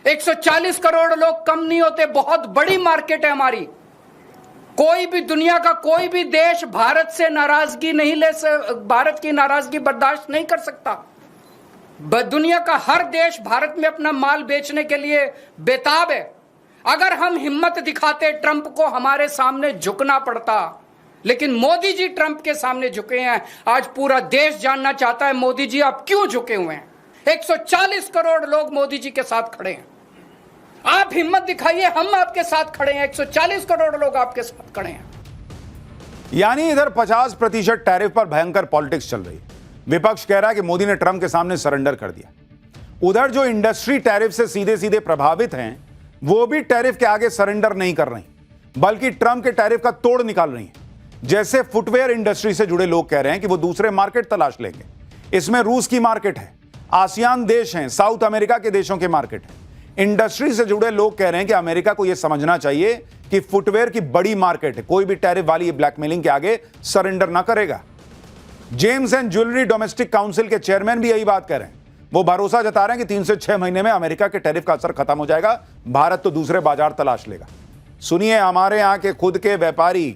140 करोड़ लोग कम नहीं होते, बहुत बड़ी मार्केट है हमारी। कोई भी, दुनिया का कोई भी देश भारत से नाराजगी नहीं भारत की नाराजगी बर्दाश्त नहीं कर सकता। दुनिया का हर देश भारत में अपना माल बेचने के लिए बेताब है। अगर हम हिम्मत दिखाते ट्रंप को हमारे सामने झुकना पड़ता, लेकिन मोदी जी ट्रंप के सामने झुके हैं। आज पूरा देश जानना चाहता है मोदी जी आप क्यों झुके हुए हैं। 140 करोड़ लोग मोदी जी के साथ खड़े हैं। आप हिम्मत दिखाइए, हम आपके साथ खड़े हैं। 140 करोड़ लोग आपके साथ खड़े हैं। यानी इधर 50% टैरिफ पर भयंकर पॉलिटिक्स चल रही है। विपक्ष कह रहा है कि मोदी ने ट्रंप के सामने सरेंडर कर दिया। उधर जो इंडस्ट्री टैरिफ से सीधे सीधे प्रभावित हैं, वो भी टैरिफ के आगे सरेंडर नहीं कर रही, बल्कि ट्रंप के टैरिफ का तोड़ निकाल रही हैं। जैसे फुटवेयर इंडस्ट्री से जुड़े लोग कह रहे हैं कि वो दूसरे मार्केट तलाश लेंगे। इसमें रूस की मार्केट है, आसियान देश हैं, साउथ अमेरिका के देशों के मार्केट है। इंडस्ट्री से जुड़े लोग कह रहे हैं कि अमेरिका को यह समझना चाहिए कि फुटवेयर की बड़ी मार्केट है, कोई भी टैरिफ वाली ये ब्लैकमेलिंग के आगे सरेंडर ना करेगा। James and jewellery domestic council के चेयरमैन भी यही बात कह रहे हैं। वो भरोसा जता रहे हैं कि 3 से 6 महीने में अमेरिका के टैरिफ का असर खत्म हो जाएगा, भारत तो दूसरे बाजार तलाश लेगा। सुनिए हमारे यहां के खुद के व्यापारी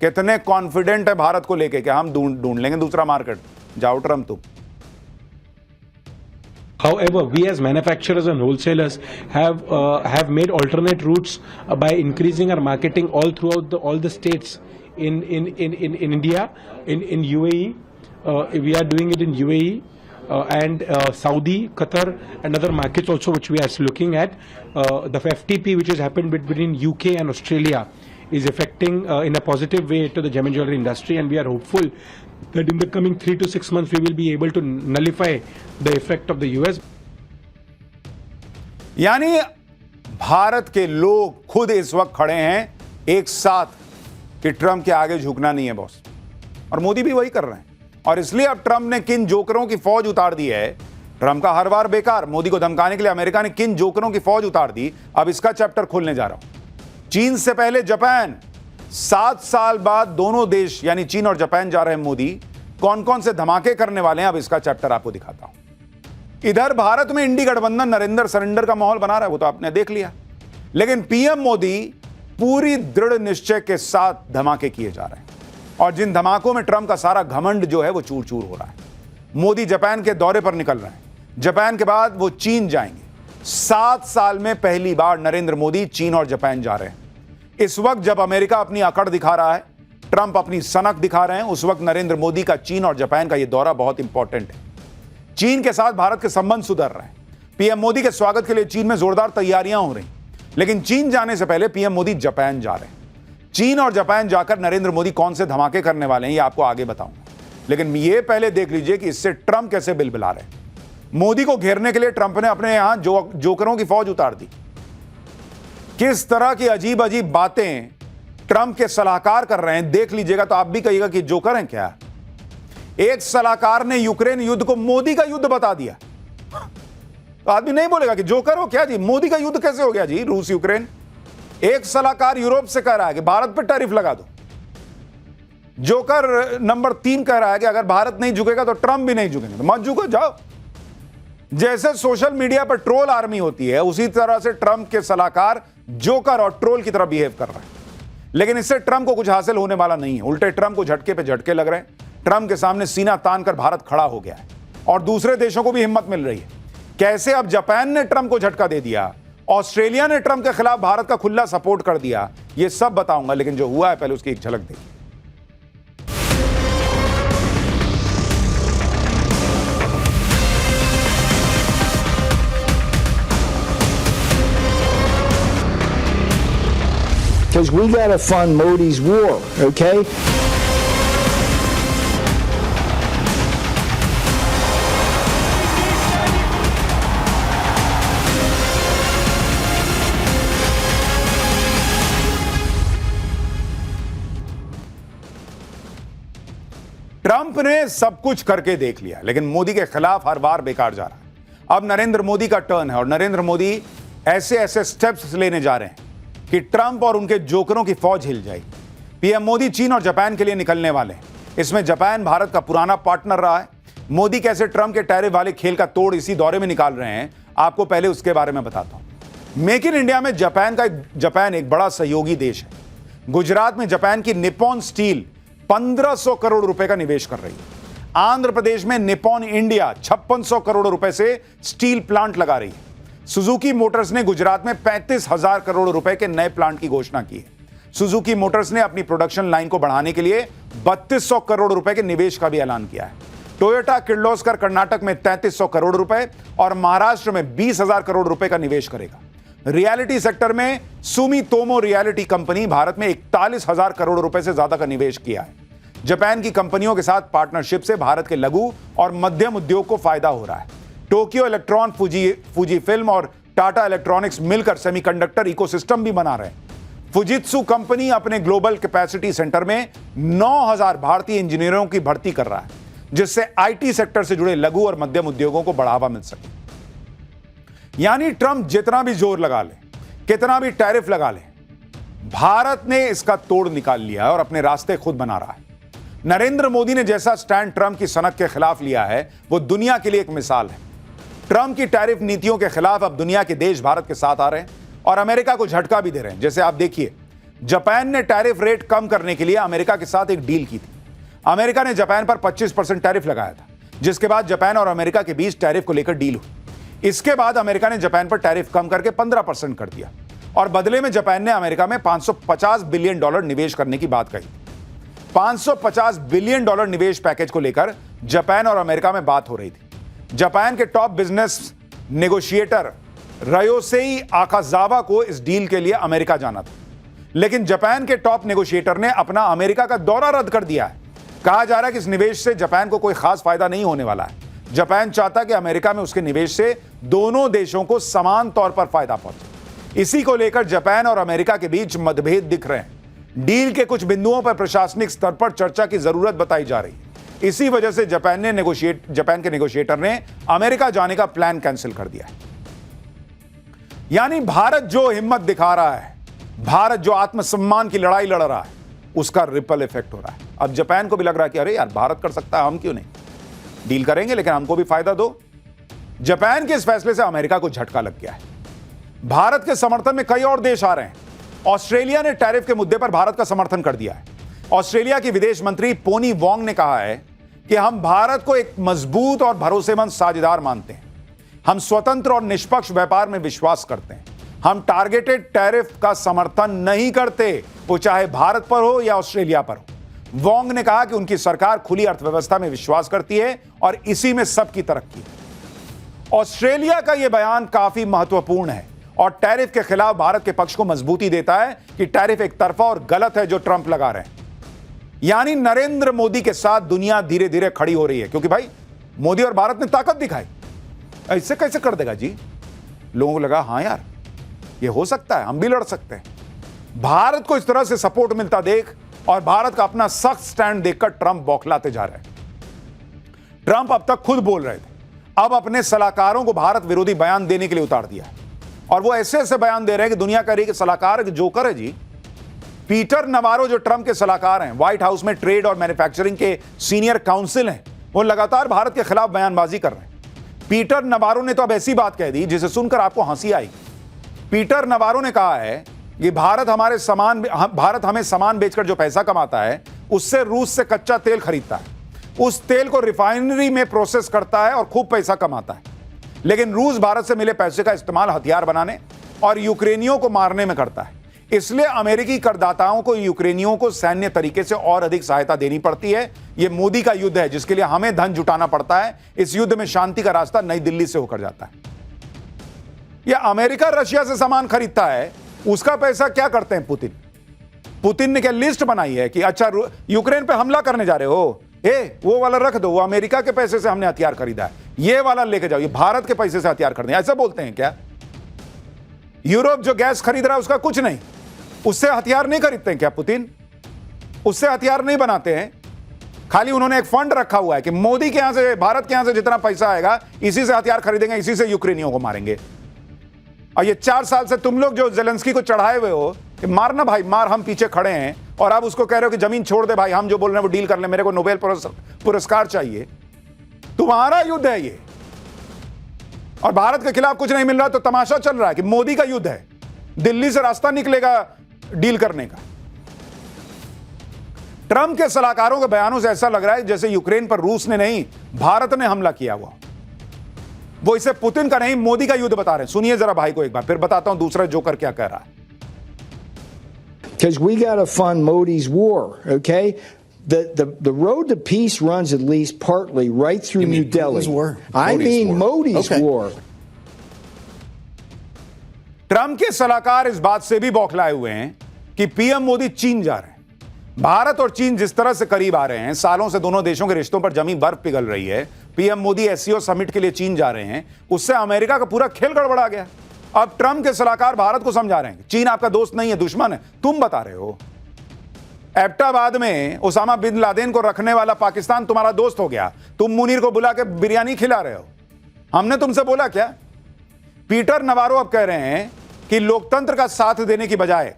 कितने कॉन्फिडेंट है भारत को लेके कि हम ढूंढ लेंगे दूसरा मार्केट। जाओ ट्रंप तुम। However, we as manufacturers and wholesalers have made alternate routes by increasing our marketing all throughout all the states in India, in UAE. We are doing it in UAE and Saudi, Qatar, and other markets also, which we are looking at. The FTP, which has happened between UK and Australia, is affecting in a positive way to the gem and jewelry industry, and we are hopeful that in the coming 3 to 6 months we will be able to nullify the effect of the US. यानी भारत के लोग खुद इस वक्त खड़े हैं एक साथ कि ट्रंप के आगे झुकना नहीं है बॉस, और मोदी भी वही कर रहे हैं। और इसलिए अब ट्रंप ने किन जोकरों की फौज उतार दी है। ट्रंप का हर बार बेकार, मोदी को धमकाने के लिए अमेरिका ने किन जोकरों की फौज उतार दी, अब इसका चैप्टर खोलने जा रहा हूं। चीन से पहले जापान, 7 साल बाद दोनों देश यानी चीन और जापान जा रहे हैं मोदी। कौन कौन से धमाके करने वाले हैं, अब इसका चैप्टर आपको दिखाता हूं। इधर भारत में इंडी गठबंधन नरेंद्र सरेंडर का माहौल बना रहा है, वो तो आपने देख लिया। लेकिन पीएम मोदी पूरी दृढ़ निश्चय के साथ धमाके किए जा रहे हैं, और जिन धमाकों में ट्रंप का सारा घमंड जो है वो चूर चूर हो रहा है। मोदी जापान के दौरे पर निकल रहे हैं, जापान के बाद वो चीन जाएंगे। 7 साल में पहली बार नरेंद्र मोदी चीन और जापान जा रहे हैं। इस वक्त जब अमेरिका अपनी अकड़ दिखा रहा है, ट्रंप अपनी सनक दिखा रहे हैं, उस वक्त नरेंद्र मोदी का चीन और जापान का यह दौरा बहुत इंपॉर्टेंट है। चीन के साथ भारत के संबंध सुधर रहे हैं। पीएम मोदी के स्वागत के लिए चीन में जोरदार तैयारियां हो रही, लेकिन चीन जाने से पहले पीएम मोदी जापान जा रहे हैं। चीन और जापान जाकर नरेंद्र मोदी कौन से धमाके करने वाले हैं ये आपको आगे बताऊंगा, लेकिन ये पहले देख लीजिए कि इससे ट्रंप कैसे बिलबिला रहे हैं। मोदी को घेरने के लिए ट्रंप ने अपने यहां जोकरों की फौज उतार दी। किस तरह की अजीब अजीब बातें ट्रंप के सलाहकार कर रहे हैं, देख लीजिएगा तो आप भी कहिएगा कि जोकर हैं क्या। एक सलाहकार ने यूक्रेन युद्ध को मोदी का युद्ध बता दिया, तो आदमी नहीं बोलेगा कि जोकर हो क्या जी, मोदी का युद्ध कैसे हो गया जी रूस यूक्रेन। एक सलाहकार यूरोप से कह रहा है कि भारत पर टैरिफ लगा दो। जोकर नंबर 3 कह रहा है कि अगर भारत नहीं झुकेगा तो ट्रंप भी नहीं झुकेंगे, तो मत झुको जाओ। जैसे सोशल मीडिया पर ट्रोल आर्मी होती है, उसी तरह से ट्रंप के सलाहकार जोकर और ट्रोल की तरह बिहेव कर रहे हैं। लेकिन इससे ट्रंप को कुछ हासिल होने वाला नहीं है, उल्टे ट्रंप को झटके पे झटके लग रहे हैं। ट्रंप के सामने सीना तान कर भारत खड़ा हो गया है, और दूसरे देशों को भी हिम्मत मिल रही है। कैसे अब जापान ने ट्रंप को झटका दे दिया, ऑस्ट्रेलिया ने ट्रंप के खिलाफ भारत का खुला सपोर्ट कर दिया, ये सब बताऊंगा। लेकिन जो हुआ है पहले उसकी एक झलक देखिए। Because we got to fund Modi's war, okay? Trump ने सब कुछ करके देख लिया, लेकिन मोदी के खिलाफ हर बार बेकार जा रहा है। अब नरेंद्र मोदी का टर्न है, और नरेंद्र मोदी ऐसे ऐसे स्टेप्स लेने जा रहे हैं कि ट्रंप और उनके जोकरों की फौज हिल जाएगी। पीएम मोदी चीन और जापान के लिए निकलने वाले हैं। इसमें जापान भारत का पुराना पार्टनर रहा है। मोदी कैसे ट्रंप के टैरिफ वाले खेल का तोड़ इसी दौरे में निकाल रहे हैं, आपको पहले उसके बारे में बताता हूं। मेक इन इंडिया में जापान एक बड़ा सहयोगी देश है। गुजरात में जापान की निप्पॉन स्टील 1500 करोड़ रुपए का निवेश कर रही है। आंध्र प्रदेश में निप्पॉन इंडिया 5600 करोड़ रुपए से स्टील प्लांट लगा रही है। सुजुकी मोटर्स ने गुजरात में 35,000 करोड़ रुपए के नए प्लांट की घोषणा की है। सुजुकी मोटर्स ने अपनी प्रोडक्शन लाइन को बढ़ाने के लिए 3200 करोड़ रुपए के निवेश का भी ऐलान किया है। टोयोटा किर्लोस्कर कर्नाटक में 3300 करोड़ रुपए और महाराष्ट्र में 20,000 करोड़ रुपए का निवेश करेगा। रियलिटी सेक्टर में सुमितोमो रियलिटी कंपनी भारत में 41,000 करोड़ रुपए से ज्यादा का निवेश किया है। जापान की कंपनियों के साथ पार्टनरशिप से भारत के लघु और मध्यम उद्योग को फायदा हो रहा है। टोक्यो इलेक्ट्रॉन, फुजी फिल्म और टाटा इलेक्ट्रॉनिक्स मिलकर सेमीकंडक्टर इकोसिस्टम भी बना रहे हैं। फुजित्सु कंपनी अपने ग्लोबल कैपेसिटी सेंटर में 9,000 भारतीय इंजीनियरों की भर्ती कर रहा है, जिससे आईटी सेक्टर से जुड़े लघु और मध्यम उद्योगों को बढ़ावा मिल सके। यानी ट्रंप जितना भी जोर लगा ले, कितना भी टैरिफ लगा ले, भारत ने इसका तोड़ निकाल लिया है और अपने रास्ते खुद बना रहा है। नरेंद्र मोदी ने जैसा स्टैंड ट्रंप की सनक के खिलाफ लिया है, वो दुनिया के लिए एक मिसाल है। ट्रंप की टैरिफ नीतियों के खिलाफ अब दुनिया के देश भारत के साथ आ रहे हैं और अमेरिका को झटका भी दे रहे हैं। जैसे आप देखिए, जापान ने टैरिफ रेट कम करने के लिए अमेरिका के साथ एक डील की थी। अमेरिका ने जापान पर 25% टैरिफ लगाया था, जिसके बाद जापान और अमेरिका के बीच टैरिफ को लेकर डील हुई। इसके बाद अमेरिका ने जापान पर टैरिफ कम करके 15% कर दिया और बदले में जापान ने अमेरिका में $550 बिलियन निवेश करने की बात कही। $550 बिलियन निवेश पैकेज को लेकर जापान और अमेरिका में बात हो रही थी। जापान के टॉप बिजनेस नेगोशिएटर रयोसेई आकाजावा को इस डील के लिए अमेरिका जाना था, लेकिन जापान के टॉप नेगोशिएटर ने अपना अमेरिका का दौरा रद्द कर दिया है। कहा जा रहा है कि इस निवेश से जापान को कोई खास फायदा नहीं होने वाला है। जापान चाहता कि अमेरिका में उसके निवेश से दोनों देशों को समान तौर पर फायदा पहुंचे। इसी को लेकर जापान और अमेरिका के बीच मतभेद दिख रहे हैं। डील के कुछ बिंदुओं पर प्रशासनिक स्तर पर चर्चा की जरूरत बताई जा रही है। इसी वजह से जापान के नेगोशिएटर ने अमेरिका जाने का प्लान कैंसिल कर दिया है। यानी भारत जो हिम्मत दिखा रहा है, भारत जो आत्मसम्मान की लड़ाई लड़ रहा है, उसका रिपल इफेक्ट हो रहा है। अब जापान को भी लग रहा है कि अरे यार, भारत कर सकता है, हम क्यों नहीं? डील करेंगे लेकिन हमको भी फायदा दो। जापान के इस फैसले से अमेरिका को झटका लग गया है। भारत के समर्थन में कई और देश आ रहे हैं। ऑस्ट्रेलिया ने टैरिफ के मुद्दे पर भारत का समर्थन कर दिया है। ऑस्ट्रेलिया की विदेश मंत्री पोनी वोंग ने कहा है कि हम भारत को एक मजबूत और भरोसेमंद साझेदार मानते हैं। हम स्वतंत्र और निष्पक्ष व्यापार में विश्वास करते हैं। हम टारगेटेड टैरिफ का समर्थन नहीं करते, वो चाहे भारत पर हो या ऑस्ट्रेलिया पर हो। वोंग ने कहा कि उनकी सरकार खुली अर्थव्यवस्था में विश्वास करती है और इसी में सबकी तरक्की है। ऑस्ट्रेलिया का यह बयान काफी महत्वपूर्ण है और टैरिफ के खिलाफ भारत के पक्ष को मजबूती देता है कि टैरिफ एक तरफा और गलत है जो ट्रंप लगा रहे हैं। यानी नरेंद्र मोदी के साथ दुनिया धीरे धीरे खड़ी हो रही है, क्योंकि भाई मोदी और भारत ने ताकत दिखाई। ऐसे कैसे कर देगा जी? लोगों को लगा हाँ यार, ये हो सकता है, हम भी लड़ सकते हैं। भारत को इस तरह से सपोर्ट मिलता देख और भारत का अपना सख्त स्टैंड देखकर ट्रंप बौखलाते जा रहे हैं। ट्रंप अब तक खुद बोल रहे थे, अब अपने सलाहकारों को भारत विरोधी बयान देने के लिए उतार दिया है और वो ऐसे ऐसे बयान दे रहे हैं कि दुनिया कह रही है कि सलाहकार जोकर है जी। पीटर नवारो जो ट्रंप के सलाहकार हैं, व्हाइट हाउस में ट्रेड और मैन्युफैक्चरिंग के सीनियर काउंसिल हैं, वो लगातार भारत के खिलाफ बयानबाजी कर रहे हैं। पीटर नवारो ने तो अब ऐसी बात कह दी जिसे सुनकर आपको हंसी आएगी। पीटर नवारो ने कहा है कि भारत हमें सामान बेचकर जो पैसा कमाता है, उससे रूस से कच्चा तेल खरीदता है, उस तेल को रिफाइनरी में प्रोसेस करता है और खूब पैसा कमाता है। लेकिन रूस भारत से मिले पैसे का इस्तेमाल हथियार बनाने और यूक्रेनियों को मारने में करता है। इसलिए अमेरिकी करदाताओं को यूक्रेनियों को सैन्य तरीके से और अधिक सहायता देनी पड़ती है। यह मोदी का युद्ध है जिसके लिए हमें धन जुटाना पड़ता है। इस युद्ध में शांति का रास्ता नई दिल्ली से होकर जाता है। यह अमेरिका रशिया से सामान खरीदता है, उसका पैसा क्या करते हैं पुतिन ने क्या लिस्ट बनाई है कि अच्छा यूक्रेन पे हमला करने जा रहे हो, वो वाला रख दो, वो अमेरिका के पैसे से हमने हथियार खरीदा है, ये वाला लेके जाओ, ये भारत के पैसे से हथियार खरीदे, ऐसा बोलते हैं क्या? यूरोप जो गैस खरीद रहा है उसका कुछ नहीं, उससे हथियार नहीं खरीदते हैं क्या पुतिन? उससे हथियार नहीं बनाते हैं। खाली उन्होंने एक फंड रखा हुआ है कि मोदी के यहां से, भारत के यहां से जितना पैसा आएगा इसी से हथियार खरीदेंगे, इसी से यूक्रेनियों को मारेंगे। और ये 4 साल से तुम लोग जो जेलेंस्की को चढ़ाए हुए हो कि मारना भाई मार, हम पीछे खड़े हैं, और आप उसको कह रहे हो कि जमीन छोड़ दे भाई, हम जो बोल रहे हैं वो डील कर ले, मेरे को नोबेल पुरस्कार चाहिए। तुम्हारा युद्ध है ये, और भारत के खिलाफ कुछ नहीं मिल रहा तो तमाशा चल रहा है कि मोदी का युद्ध है, दिल्ली से रास्ता निकलेगा डील करने का। ट्रंप के सलाहकारों के बयानों से ऐसा लग रहा है जैसे यूक्रेन पर रूस ने नहीं, भारत ने हमला किया हुआ। वो इसे पुतिन का नहीं मोदी का युद्ध बता रहे हैं। सुनिए जरा भाई को एक बार, फिर बताता हूं दूसरा जोकर क्या कह रहा है। Because we got to fund Modi's war, okay? The road to peace runs at least partly right through New Delhi. I mean Modi's war. Trump के सलाहकार इस बात से भी बौखलाए हुए हैं कि पीएम मोदी चीन जा रहे हैं। भारत और चीन जिस तरह से करीब आ रहे हैं, सालों से दोनों देशों के रिश्तों पर जमी बर्फ पिघल रही है। पीएम मोदी एससीओ समिट के लिए चीन जा रहे हैं, उससे अमेरिका का पूरा खेल गड़बड़ा गया। अब ट्रंप के सलाहकार भारत को समझा रहे हैं चीन आपका दोस्त नहीं है, दुश्मन है। तुम बता रहे हो एबटाबाद में ओसामा बिन लादेन को रखने वाला पाकिस्तान तुम्हारा दोस्त हो गया, तुम मुनीर को बुला के बिरयानी खिला रहे हो। हमने तुमसे बोला क्या? पीटर नवारो अब कह रहे हैं कि लोकतंत्र का साथ देने की बजाय,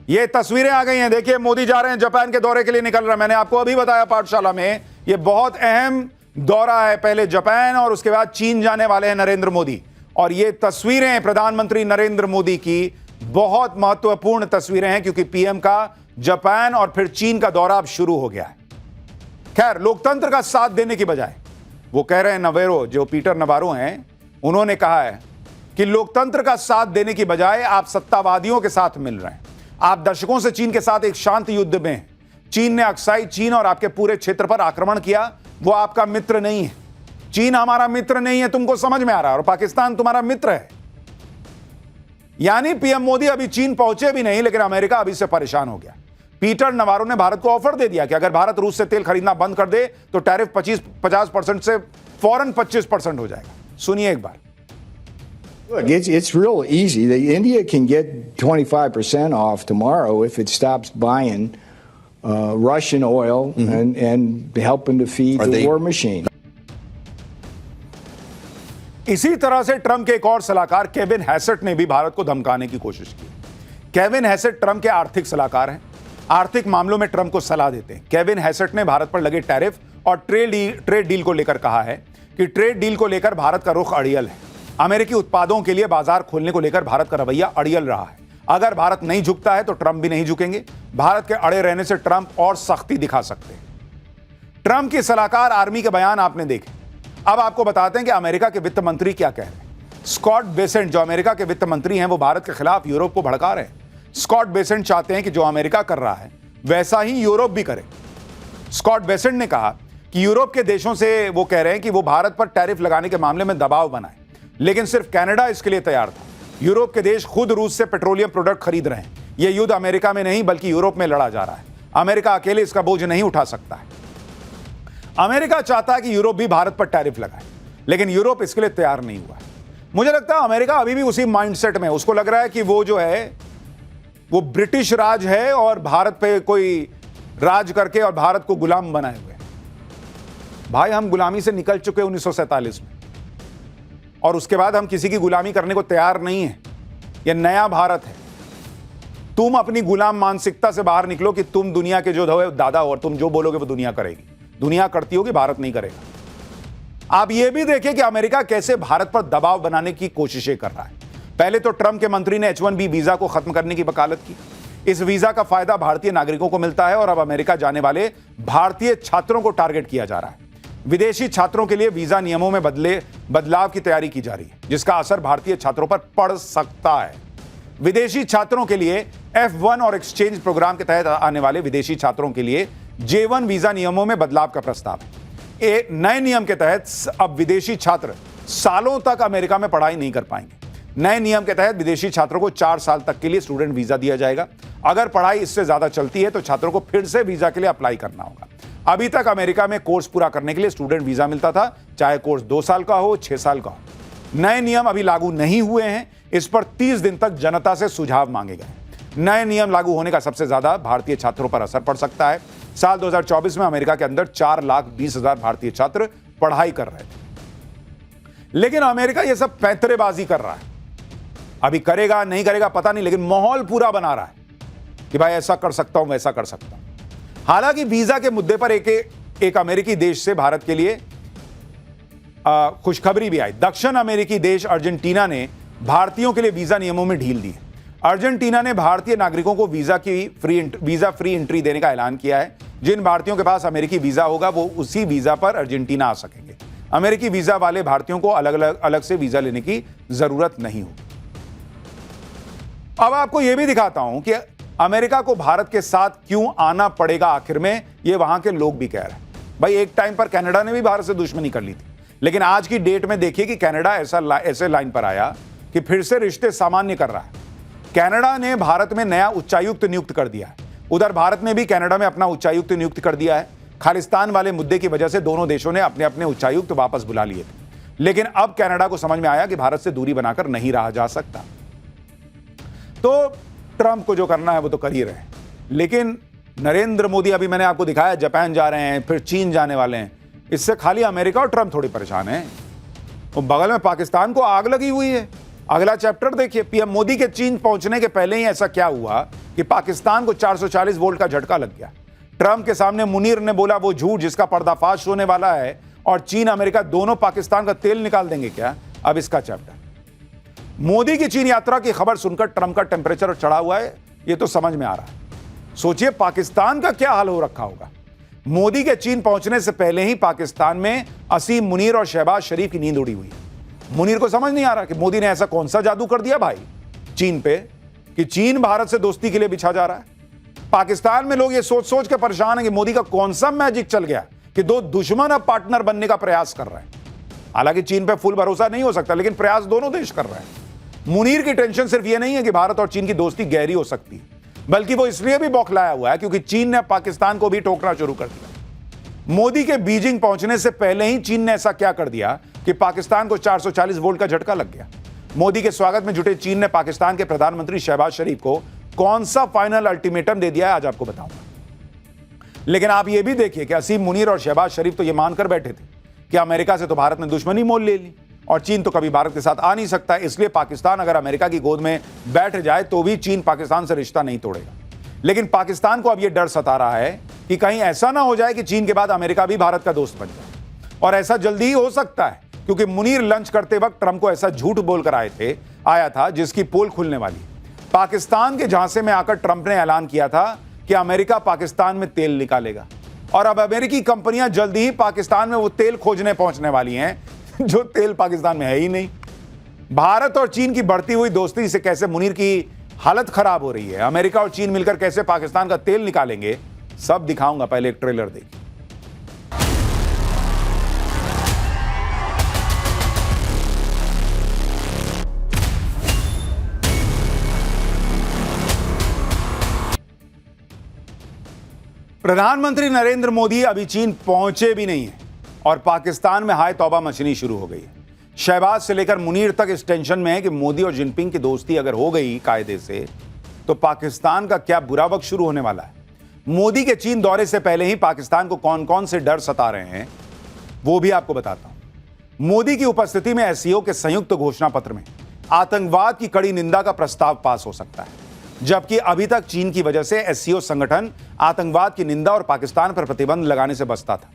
ये तस्वीरें आ गई हैं, देखिए मोदी जा रहे हैं जापान के दौरे के लिए निकल रहा है। मैंने आपको अभी बताया पाठशाला में, ये बहुत अहम दौरा है, पहले जापान और उसके बाद चीन जाने वाले हैं नरेंद्र मोदी। और ये तस्वीरें प्रधानमंत्री नरेंद्र मोदी की बहुत महत्वपूर्ण तस्वीरें हैं, क्योंकि पीएम का जापान और फिर चीन का दौरा अब शुरू हो गया है। खैर, लोकतंत्र का साथ देने की बजाय, वो कह रहे हैं नवेरो, जो पीटर नवारो हैं, उन्होंने कहा है कि लोकतंत्र का साथ देने की बजाय आप सत्तावादियों के साथ मिल रहे हैं। आप दशकों से चीन के साथ एक शांत युद्ध में हैं। चीन ने अक्साई चीन और आपके पूरे क्षेत्र पर आक्रमण किया, वो आपका मित्र नहीं है। चीन हमारा मित्र नहीं है, तुमको समझ में आ रहा है, और पाकिस्तान तुम्हारा मित्र है। यानी पीएम मोदी अभी चीन पहुंचे भी नहीं, लेकिन अमेरिका अभी से परेशान हो गया। पीटर नवारो ने भारत को ऑफर दे दिया कि अगर भारत रूस से तेल खरीदना बंद कर दे तो टैरिफ 50% से फौरन 25% हो जाएगा। सुनिए एक बार। Look, it's real easy. India can get 25% off tomorrow if it stops buying Russian oil and helping to feed the war machine. इसी तरह से ट्रंप के एक और सलाहकार केविन हैसेट ने भी भारत को धमकाने की कोशिश की। केविन हैसेट ट्रंप के आर्थिक सलाहकार हैं, आर्थिक मामलों में ट्रंप को सलाह देते हैं। केविन हैसेट ने भारत पर लगे टैरिफ और ट्रेड डील को लेकर कहा है कि ट्रेड डील को लेकर भारत का रुख अड़ियल है। अमेरिकी उत्पादों के लिए बाजार खोलने को लेकर भारत का रवैया अड़ियल रहा है। अगर भारत नहीं झुकता है तो ट्रंप भी नहीं झुकेंगे। भारत के अड़े रहने से ट्रंप और सख्ती दिखा सकते हैं। ट्रंप के सलाहकार आर्मी के बयान आपने देखे। अब आपको बताते हैं कि अमेरिका के वित्त मंत्री क्या कह रहे हैं। स्कॉट बेसेंट, जो अमेरिका के वित्त मंत्री हैं, वो भारत के खिलाफ यूरोप को भड़का रहे हैं। स्कॉट बेसेंट चाहते हैं कि जो अमेरिका कर रहा है वैसा ही यूरोप भी करे। स्कॉट बेसेंट ने कहा कि यूरोप के देशों से वो कह रहे हैं कि वो भारत पर टैरिफ लगाने के मामले में दबाव बनाए, लेकिन सिर्फ कनाडा इसके लिए तैयार था। यूरोप के देश खुद रूस से पेट्रोलियम प्रोडक्ट खरीद रहे हैं। यह युद्ध अमेरिका में नहीं बल्कि यूरोप में लड़ा जा रहा है। अमेरिका अकेले इसका बोझ नहीं उठा सकता है। अमेरिका चाहता है कि यूरोप भी भारत पर टैरिफ लगाए, लेकिन यूरोप इसके लिए तैयार नहीं हुआ है। मुझे लगता है अमेरिका अभी भी उसी माइंडसेट में, उसको लग रहा है कि वो जो है वो ब्रिटिश राज है और भारत पे कोई राज करके और भारत को गुलाम बनाए हुए। भाई, हम गुलामी से निकल चुके 1947 में, और उसके बाद हम किसी की गुलामी करने को तैयार नहीं है। यह नया भारत है। तुम अपनी गुलाम मानसिकता से बाहर निकलो कि तुम दुनिया के जो दादा हो और तुम जो बोलोगे वो दुनिया करेगी। दुनिया करती होगी, भारत नहीं करेगा। आप यह भी देखिए कि अमेरिका कैसे भारत पर दबाव बनाने की कोशिशें कर रहा है। पहले तो ट्रंप के मंत्री ने H-1B वीजा को खत्म करने की वकालत की। इस वीजा का फायदा भारतीय नागरिकों को मिलता है और अब अमेरिका जाने वाले भारतीय छात्रों को टारगेट किया जा रहा है। विदेशी छात्रों के लिए वीजा नियमों में बदलाव की तैयारी की जा रही है, जिसका असर भारतीय छात्रों पर पड़ सकता है। विदेशी छात्रों के लिए F1 और एक्सचेंज प्रोग्राम के तहत आने वाले विदेशी छात्रों के लिए J1 वीजा नियमों में बदलाव का प्रस्ताव है। एक नए नियम के तहत अब विदेशी छात्र सालों तक अमेरिका में पढ़ाई नहीं कर पाएंगे। नए नियम के तहत विदेशी छात्रों को 4 साल तक के लिए स्टूडेंट वीजा दिया जाएगा। अगर पढ़ाई इससे ज्यादा चलती है तो छात्रों को फिर से वीजा के लिए अप्लाई करना होगा। अभी तक अमेरिका में कोर्स पूरा करने के लिए स्टूडेंट वीजा मिलता था, चाहे कोर्स 2 साल का हो, 6 साल का हो। नए नियम अभी लागू नहीं हुए हैं। इस पर 30 दिन तक जनता से सुझाव मांगे गए। नए नियम लागू होने का सबसे ज्यादा भारतीय छात्रों पर असर पड़ सकता है। साल 2024 में अमेरिका के अंदर 4,20,000 भारतीय छात्र पढ़ाई कर रहे थे, लेकिन अमेरिका यह सब पैंतरेबाजी कर रहा है। अभी करेगा नहीं करेगा पता नहीं, लेकिन माहौल पूरा बना रहा है कि भाई ऐसा कर सकता हूं, वैसा कर सकता हूं। हालांकि वीजा के मुद्दे पर एक अमेरिकी देश से भारत के लिए खुशखबरी भी आई। दक्षिण अमेरिकी देश अर्जेंटीना ने भारतीयों के लिए वीजा नियमों में ढील दी है। अर्जेंटीना ने भारतीय नागरिकों को वीजा फ्री एंट्री देने का ऐलान किया है। जिन भारतीयों के पास अमेरिकी वीजा होगा वो उसी वीजा पर अर्जेंटीना आ सकेंगे। अमेरिकी वीजा वाले भारतीयों को अलग से वीजा लेने की जरूरत नहीं होगी। अब आपको यह भी दिखाता हूं कि अमेरिका को भारत के साथ क्यों आना पड़ेगा आखिर में, यह वहां के लोग भी कह रहे हैं। भाई एक टाइम पर कनाडा ने भी भारत से दुश्मनी कर ली थी, लेकिन आज की डेट में देखिए कि कनाडा ऐसे लाइन पर आया कि फिर से रिश्ते सामान्य कर रहा है। कनाडा ने भारत में नया उच्चायुक्त नियुक्त कर दिया है, उधर भारत ने भी कनाडा में अपना उच्चायुक्त नियुक्त कर दिया है। खालिस्तान वाले मुद्दे की वजह से दोनों देशों ने अपने अपने उच्चायुक्त वापस बुला लिए थे, लेकिन अब कनाडा को समझ में आया कि भारत से दूरी बनाकर नहीं रहा जा सकता। तो ट्रंप को जो करना है वो तो कर ही रहे हैं, लेकिन नरेंद्र मोदी, अभी मैंने आपको दिखाया, जापान जा रहे हैं, फिर चीन जाने वाले हैं। इससे खाली अमेरिका और ट्रंप थोड़ी परेशान है, तो बगल में पाकिस्तान को आग लगी हुई है। अगला चैप्टर देखिए, पीएम मोदी के चीन पहुंचने के पहले ही ऐसा क्या हुआ कि पाकिस्तान को 440 वोल्ट का झटका लग गया। ट्रंप के सामने मुनीर ने बोला वो झूठ जिसका पर्दाफाश होने वाला है, और चीन अमेरिका दोनों पाकिस्तान का तेल निकाल देंगे क्या? अब इसका चैप्टर। मोदी की चीन यात्रा की खबर सुनकर ट्रंप का टेम्परेचर चढ़ा हुआ है, ये तो समझ में आ रहा है। सोचिए पाकिस्तान का क्या हाल हो रखा होगा। मोदी के चीन पहुंचने से पहले ही पाकिस्तान में असीम मुनीर और शहबाज शरीफ की नींद उड़ी हुई है। मुनीर को समझ नहीं आ रहा कि मोदी ने ऐसा कौन सा जादू कर दिया भाई चीन पे कि चीन भारत से दोस्ती के लिए बिछा जा रहा है। पाकिस्तान में लोग ये सोच सोच के परेशान है कि मोदी का कौन सा मैजिक चल गया कि दो दुश्मन अब पार्टनर बनने का प्रयास कर रहे हैं। हालांकि चीन पे फुल भरोसा नहीं हो सकता, लेकिन प्रयास दोनों देश कर रहे हैं। मुनीर की टेंशन सिर्फ ये नहीं है कि भारत और चीन की दोस्ती गहरी हो सकती है, बल्कि वो इसलिए भी बौखलाया हुआ है क्योंकि चीन ने पाकिस्तान को भी टोकना शुरू कर दिया। मोदी के बीजिंग पहुंचने से पहले ही चीन ने ऐसा क्या कर दिया कि पाकिस्तान को 440 वोल्ट का झटका लग गया। मोदी के स्वागत में जुटे चीन ने पाकिस्तान के प्रधानमंत्री शहबाज शरीफ को कौन सा फाइनल अल्टीमेटम दे दिया है, आज आपको बताऊंगा। लेकिन आप यह भी देखिए कि असीम मुनीर और शहबाज शरीफ तो यह मानकर बैठे थे कि अमेरिका से तो भारत ने दुश्मनी मोल ले ली और चीन तो कभी भारत के साथ आ नहीं सकता, इसलिए पाकिस्तान अगर अमेरिका की गोद में बैठ जाए तो भी चीन पाकिस्तान से रिश्ता नहीं तोड़ेगा। लेकिन पाकिस्तान को अब यह डर सता रहा है कि कहीं ऐसा ना हो जाए कि चीन के बाद अमेरिका भी भारत का दोस्त बन जाए, और ऐसा जल्दी ही हो सकता है क्योंकि मुनीर लंच करते वक्त ट्रंप को ऐसा झूठ बोलकर आया था जिसकी पोल खुलने वाली। पाकिस्तान के झांसे में आकर ट्रंप ने ऐलान किया था कि अमेरिका पाकिस्तान में तेल निकालेगा, और अब अमेरिकी कंपनियां जल्दी ही पाकिस्तान में वो तेल खोजने पहुंचने वाली हैं जो तेल पाकिस्तान में है ही नहीं। भारत और चीन की बढ़ती हुई दोस्ती से कैसे मुनीर की हालत खराब हो रही है, अमेरिका और चीन मिलकर कैसे पाकिस्तान का तेल निकालेंगे, सब दिखाऊंगा। पहले एक ट्रेलर देखिए। प्रधानमंत्री नरेंद्र मोदी अभी चीन पहुंचे भी नहीं है और पाकिस्तान में हाय तौबा मचनी शुरू हो गई है। शहबाज से लेकर मुनीर तक इस टेंशन में है कि मोदी और जिनपिंग की दोस्ती अगर हो गई कायदे से तो पाकिस्तान का क्या बुरा वक्त शुरू होने वाला है। मोदी के चीन दौरे से पहले ही पाकिस्तान को कौन कौन से डर सता रहे हैं वो भी आपको बताता हूं। मोदी की उपस्थिति में एससीओ के संयुक्त घोषणा पत्र में आतंकवाद की कड़ी निंदा का प्रस्ताव पास हो सकता है, जबकि अभी तक चीन की वजह से एससीओ संगठन आतंकवाद की निंदा और पाकिस्तान पर प्रतिबंध लगाने से बचता था।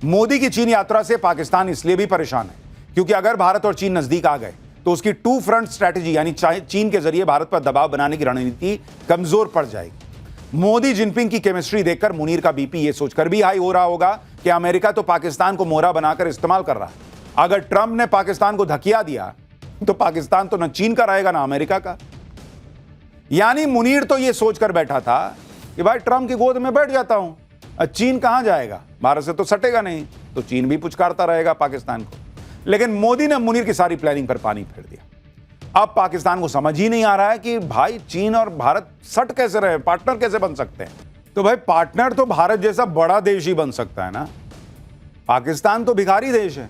मोदी की चीन यात्रा से पाकिस्तान इसलिए भी परेशान है क्योंकि अगर भारत और चीन नजदीक आ गए तो उसकी टू फ्रंट स्ट्रैटेजी यानी चीन के जरिए भारत पर दबाव बनाने की रणनीति कमजोर पड़ जाएगी। मोदी जिनपिंग की केमिस्ट्री देखकर मुनीर का बीपी यह सोचकर भी हाई हो रहा होगा कि अमेरिका तो पाकिस्तान को मोहरा बनाकर इस्तेमाल कर रहा है। अगर ट्रंप ने पाकिस्तान को धकिया दिया तो पाकिस्तान तो न चीन का रहेगा ना अमेरिका का। यानी मुनीर तो यह सोचकर बैठा था कि भाई ट्रंप की गोद में बैठ जाता हूं, चीन कहां जाएगा, भारत से तो सटेगा नहीं, तो चीन भी पुचकारता रहेगा पाकिस्तान को। लेकिन मोदी ने मुनीर की सारी प्लानिंग पर पानी फेर दिया। अब पाकिस्तान को समझ ही नहीं आ रहा है कि भाई चीन और भारत सट कैसे रहे, पार्टनर कैसे बन सकते हैं। तो भाई पार्टनर तो भारत जैसा बड़ा देश ही बन सकता है ना। पाकिस्तान तो भिखारी देश है,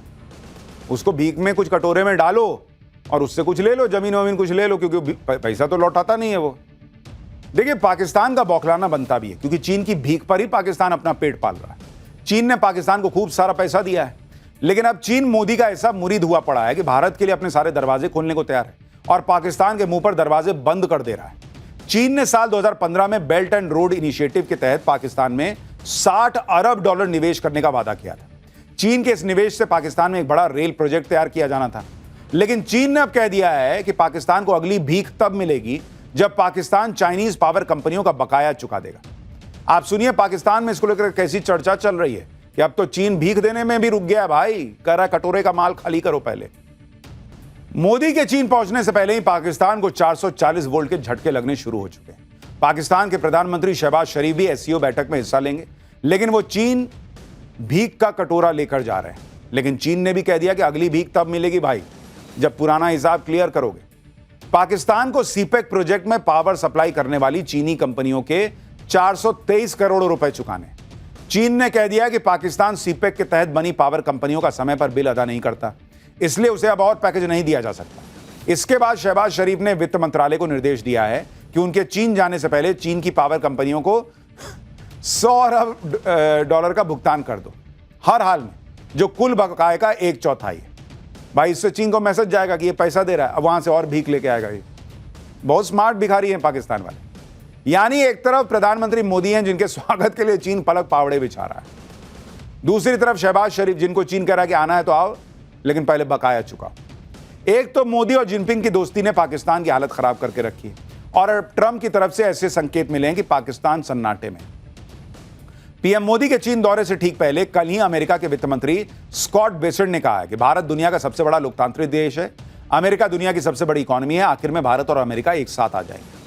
उसको भीख में कुछ कटोरे में डालो और उससे कुछ ले लो, जमीन वमीन कुछ ले लो, क्योंकि पैसा तो लौटाता नहीं है वो। देखिए पाकिस्तान का बौखलाना बनता भी है क्योंकि चीन की भीख पर ही पाकिस्तान अपना पेट पाल रहा है। चीन ने पाकिस्तान को खूब सारा पैसा दिया है, लेकिन अब चीन मोदी का ऐसा मुरीद हुआ पड़ा है कि भारत के लिए अपने सारे दरवाजे खोलने को तैयार है और पाकिस्तान के मुंह पर दरवाजे बंद कर दे रहा है। चीन ने साल 2015 में बेल्ट एंड रोड इनिशिएटिव के तहत पाकिस्तान में $60 अरब निवेश करने का वादा किया था। चीन के इस निवेश से पाकिस्तान में एक बड़ा रेल प्रोजेक्ट तैयार किया जाना था, लेकिन चीन ने अब कह दिया है कि पाकिस्तान को अगली भीख तब मिलेगी जब पाकिस्तान चाइनीज पावर कंपनियों का बकाया चुका देगा। आप सुनिए पाकिस्तान में इसको लेकर कैसी चर्चा चल रही है कि अब तो चीन भीख देने में भी रुक गया भाई, कह रहा कटोरे का माल खाली करो पहले। मोदी के चीन पहुंचने से पहले ही पाकिस्तान को 440 वोल्ट के झटके लगने शुरू हो चुके हैं। पाकिस्तान के प्रधानमंत्री शहबाज शरीफ भी एससीओ बैठक में हिस्सा लेंगे, लेकिन वो चीन भीख का कटोरा लेकर जा रहे हैं। लेकिन चीन ने भी कह दिया कि अगली भीख तब मिलेगी भाई जब पुराना हिसाब क्लियर करोगे। पाकिस्तान को सीपेक प्रोजेक्ट में पावर सप्लाई करने वाली चीनी कंपनियों के 423 करोड़ रुपए चुकाने। चीन ने कह दिया कि पाकिस्तान सीपेक के तहत बनी पावर कंपनियों का समय पर बिल अदा नहीं करता, इसलिए उसे अब और पैकेज नहीं दिया जा सकता। इसके बाद शहबाज शरीफ ने वित्त मंत्रालय को निर्देश दिया है कि उनके चीन जाने से पहले चीन की पावर कंपनियों को $100 अरब का भुगतान कर दो हर हाल में, जो कुल बकाये का 1/4 है। भाई इससे चीन को मैसेज जाएगा कि ये पैसा दे रहा है, अब वहां से और भीख लेके आएगा। ये बहुत स्मार्ट भिखारी हैं पाकिस्तान वाले। यानी एक तरफ प्रधानमंत्री मोदी हैं जिनके स्वागत के लिए चीन पलक पावड़े बिछा रहा है, दूसरी तरफ शहबाज शरीफ जिनको चीन कह रहा है कि आना है तो आओ, लेकिन पहले बकाया चुकाओ। एक तो मोदी और जिनपिंग की दोस्ती ने पाकिस्तान की हालत खराब करके रखी है, और ट्रंप की तरफ से ऐसे संकेत मिले हैं कि पाकिस्तान सन्नाटे में। पीएम मोदी के चीन दौरे से ठीक पहले कल ही अमेरिका के वित्त मंत्री स्कॉट बेसेंट ने कहा है कि भारत दुनिया का सबसे बड़ा लोकतांत्रिक देश है, अमेरिका दुनिया की सबसे बड़ी इकोनॉमी है, आखिर में भारत और अमेरिका एक साथ आ जाएंगे।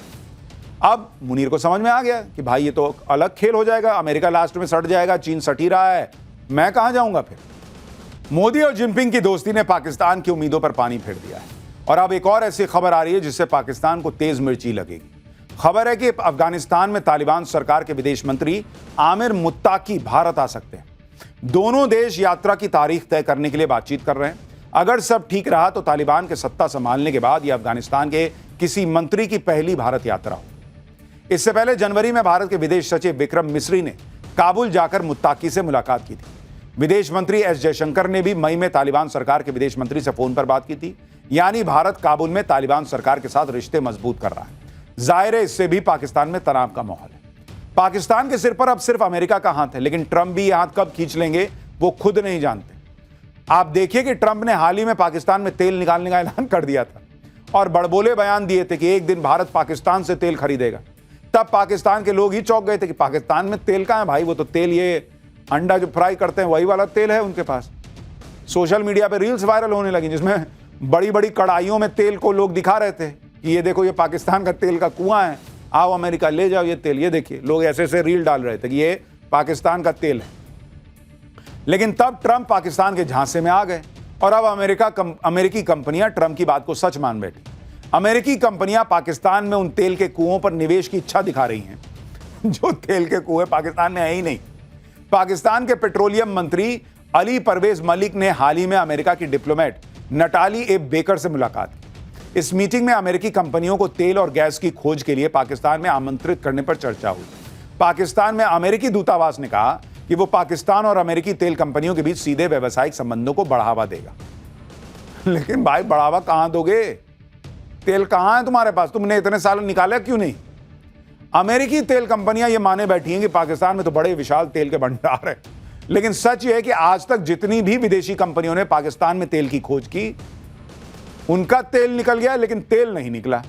अब मुनीर को समझ में आ गया कि भाई ये तो अलग खेल हो जाएगा, अमेरिका लास्ट में सट जाएगा, चीन सट ही रहा है, मैं कहां जाऊंगा फिर। मोदी और जिनपिंग की दोस्ती ने पाकिस्तान की उम्मीदों पर पानी फेर दिया है, और अब एक और ऐसी खबर आ रही है जिससे पाकिस्तान को तेज मिर्ची लगेगी। खबर है कि अफगानिस्तान में तालिबान सरकार के विदेश मंत्री आमिर मुत्ताकी भारत आ सकते हैं। दोनों देश यात्रा की तारीख तय करने के लिए बातचीत कर रहे हैं। अगर सब ठीक रहा तो तालिबान के सत्ता संभालने के बाद यह अफगानिस्तान के किसी मंत्री की पहली भारत यात्रा हो। इससे पहले जनवरी में भारत के विदेश सचिव विक्रम मिस्री ने काबुल जाकर मुत्ताकी से मुलाकात की थी। विदेश मंत्री एस जयशंकर ने भी मई में तालिबान सरकार के विदेश मंत्री से फोन पर बात की थी। यानी भारत काबुल में तालिबान सरकार के साथ रिश्ते मजबूत कर रहा है। जाहिर है इससे भी पाकिस्तान में तनाव का माहौल है। पाकिस्तान के सिर पर अब सिर्फ अमेरिका का हाथ है, लेकिन ट्रंप भी यह हाथ कब खींच लेंगे वो खुद नहीं जानते। आप देखिए कि ट्रंप ने हाल ही में पाकिस्तान में तेल निकालने का ऐलान कर दिया था और बड़बोले बयान दिए थे कि एक दिन भारत पाकिस्तान से तेल खरीदेगा। तब पाकिस्तान के लोग ही चौंक गए थे कि पाकिस्तान में तेल कहां है भाई, वो तो तेल ये अंडा जो फ्राई करते हैं वही वाला तेल है उनके पास। सोशल मीडिया पे रील्स वायरल होने लगी जिसमें बड़ी बड़ी कड़ाइयों में तेल को लोग दिखा रहे थे कि ये देखो ये पाकिस्तान का तेल का कुआं है, आओ अमेरिका ले जाओ ये तेल, ये देखिए। लोग ऐसे ऐसे रील डाल रहे थे कि ये पाकिस्तान का तेल है। लेकिन तब ट्रंप पाकिस्तान के झांसे में आ गए और अब अमेरिकी कंपनियां ट्रंप की बात को सच मान बैठी। अमेरिकी कंपनियां पाकिस्तान में उन तेल के कुओं पर निवेश की इच्छा दिखा रही हैं जो तेल के कुएं पाकिस्तान में है ही नहीं। पाकिस्तान के पेट्रोलियम मंत्री अली परवेज मलिक ने हाल ही में अमेरिका की डिप्लोमेट नटाली ए बेकर से मुलाकात की। इस मीटिंग में अमेरिकी कंपनियों को तेल और गैस की खोज के लिए पाकिस्तान में आमंत्रित करने पर चर्चा हुई। पाकिस्तान में अमेरिकी दूतावास ने कहा कि वो पाकिस्तान और अमेरिकी तेल कंपनियों के बीच सीधे व्यावसायिक संबंधों को बढ़ावा देगा। लेकिन भाई बढ़ावा कहां दोगे? तेल कहां है तुम्हारे पास? तुमने इतने साल निकाला क्यों नहीं? अमेरिकी तेल कंपनियां ये माने बैठी हैं कि पाकिस्तान में तो बड़े विशाल तेल के भंडार है, लेकिन सच ये है कि आज तक जितनी भी विदेशी कंपनियों ने पाकिस्तान में तेल की खोज की उनका तेल निकल गया, लेकिन तेल नहीं निकला।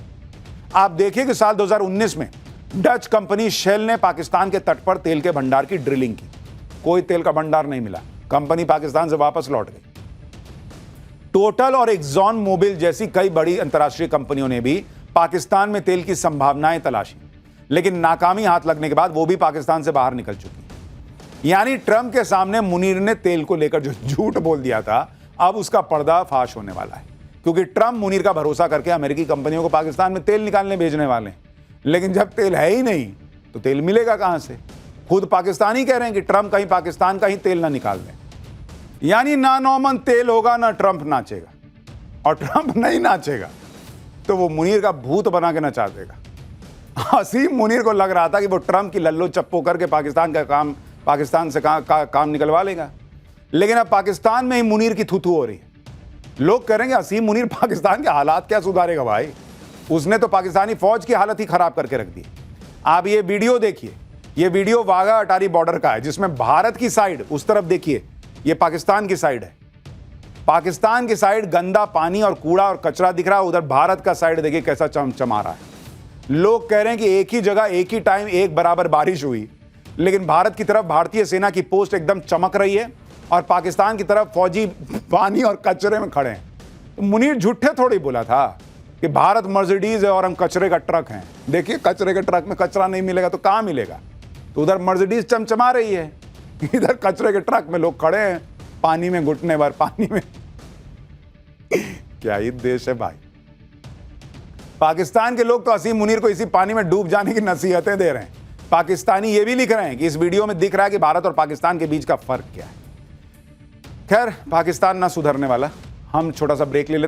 आप देखिए कि साल 2019 में डच कंपनी शेल ने पाकिस्तान के तट पर तेल के भंडार की ड्रिलिंग की, कोई तेल का भंडार नहीं मिला, कंपनी पाकिस्तान से वापस लौट गई। टोटल और एक्सॉन मोबिल जैसी कई बड़ी अंतर्राष्ट्रीय कंपनियों ने भी पाकिस्तान में तेल की संभावनाएं तलाशी, लेकिन नाकामी हाथ लगने के बाद वो भी पाकिस्तान से बाहर निकल चुकी। यानी ट्रंप के सामने मुनीर ने तेल को लेकर जो झूठ बोल दिया था अब उसका पर्दाफाश होने वाला है, क्योंकि ट्रंप मुनीर का भरोसा करके अमेरिकी कंपनियों को पाकिस्तान में तेल निकालने भेजने वाले हैं। लेकिन जब तेल है ही नहीं तो तेल मिलेगा कहां से? खुद पाकिस्तानी कह रहे हैं कि ट्रंप कहीं पाकिस्तान का ही तेल ना निकाल दें। यानी ना नॉर्मन तेल होगा ना ट्रंप नाचेगा, और ट्रंप नहीं नाचेगा तो वो मुनीर का भूत बना के नचा देगा। हसीम मुनीर को लग रहा था कि वो ट्रंप की लल्लो चप्पो करके पाकिस्तान से काम निकलवा लेगा, लेकिन अब पाकिस्तान में ही मुनीर की थूथू हो रही है। लोग करेंगे हसीम मुनीर पाकिस्तान के हालात क्या सुधारेगा भाई, उसने तो पाकिस्तानी फौज की हालत ही खराब करके रख दी। आप ये वीडियो देखिए, ये वीडियो वाघा अटारी बॉर्डर का है जिसमें भारत की साइड उस तरफ देखिए, ये पाकिस्तान की साइड है। पाकिस्तान की साइड गंदा पानी और कूड़ा और कचरा दिख रहा है, उधर भारत का साइड देखिए कैसा चमचमा रहा है। लोग कह रहे हैं कि एक ही जगह एक ही टाइम एक बराबर बारिश हुई, लेकिन भारत की तरफ भारतीय सेना की पोस्ट एकदम चमक रही है और पाकिस्तान की तरफ फौजी पानी और कचरे में खड़े हैं। तो मुनीर झूठे थोड़ी बोला था कि भारत मर्सिडीज है और हम कचरे का ट्रक हैं। देखिए कचरे के ट्रक में कचरा नहीं मिलेगा तो कहां मिलेगा। तो उधर मर्सिडीज चमचमा रही है, इधर कचरे के ट्रक में लोग खड़े हैं पानी में, घुटने भर पानी में। क्या ही देश है भाई। पाकिस्तान के लोग तो असीम मुनीर को इसी पानी में डूब जाने की नसीहतें दे रहे हैं। पाकिस्तानी ये भी लिख रहे हैं कि इस वीडियो में दिख रहा है कि भारत और पाकिस्तान के बीच का फर्क क्या है। खैर पाकिस्तान ना सुधरने वाला। हम छोटा सा ब्रेक ले लेते हैं।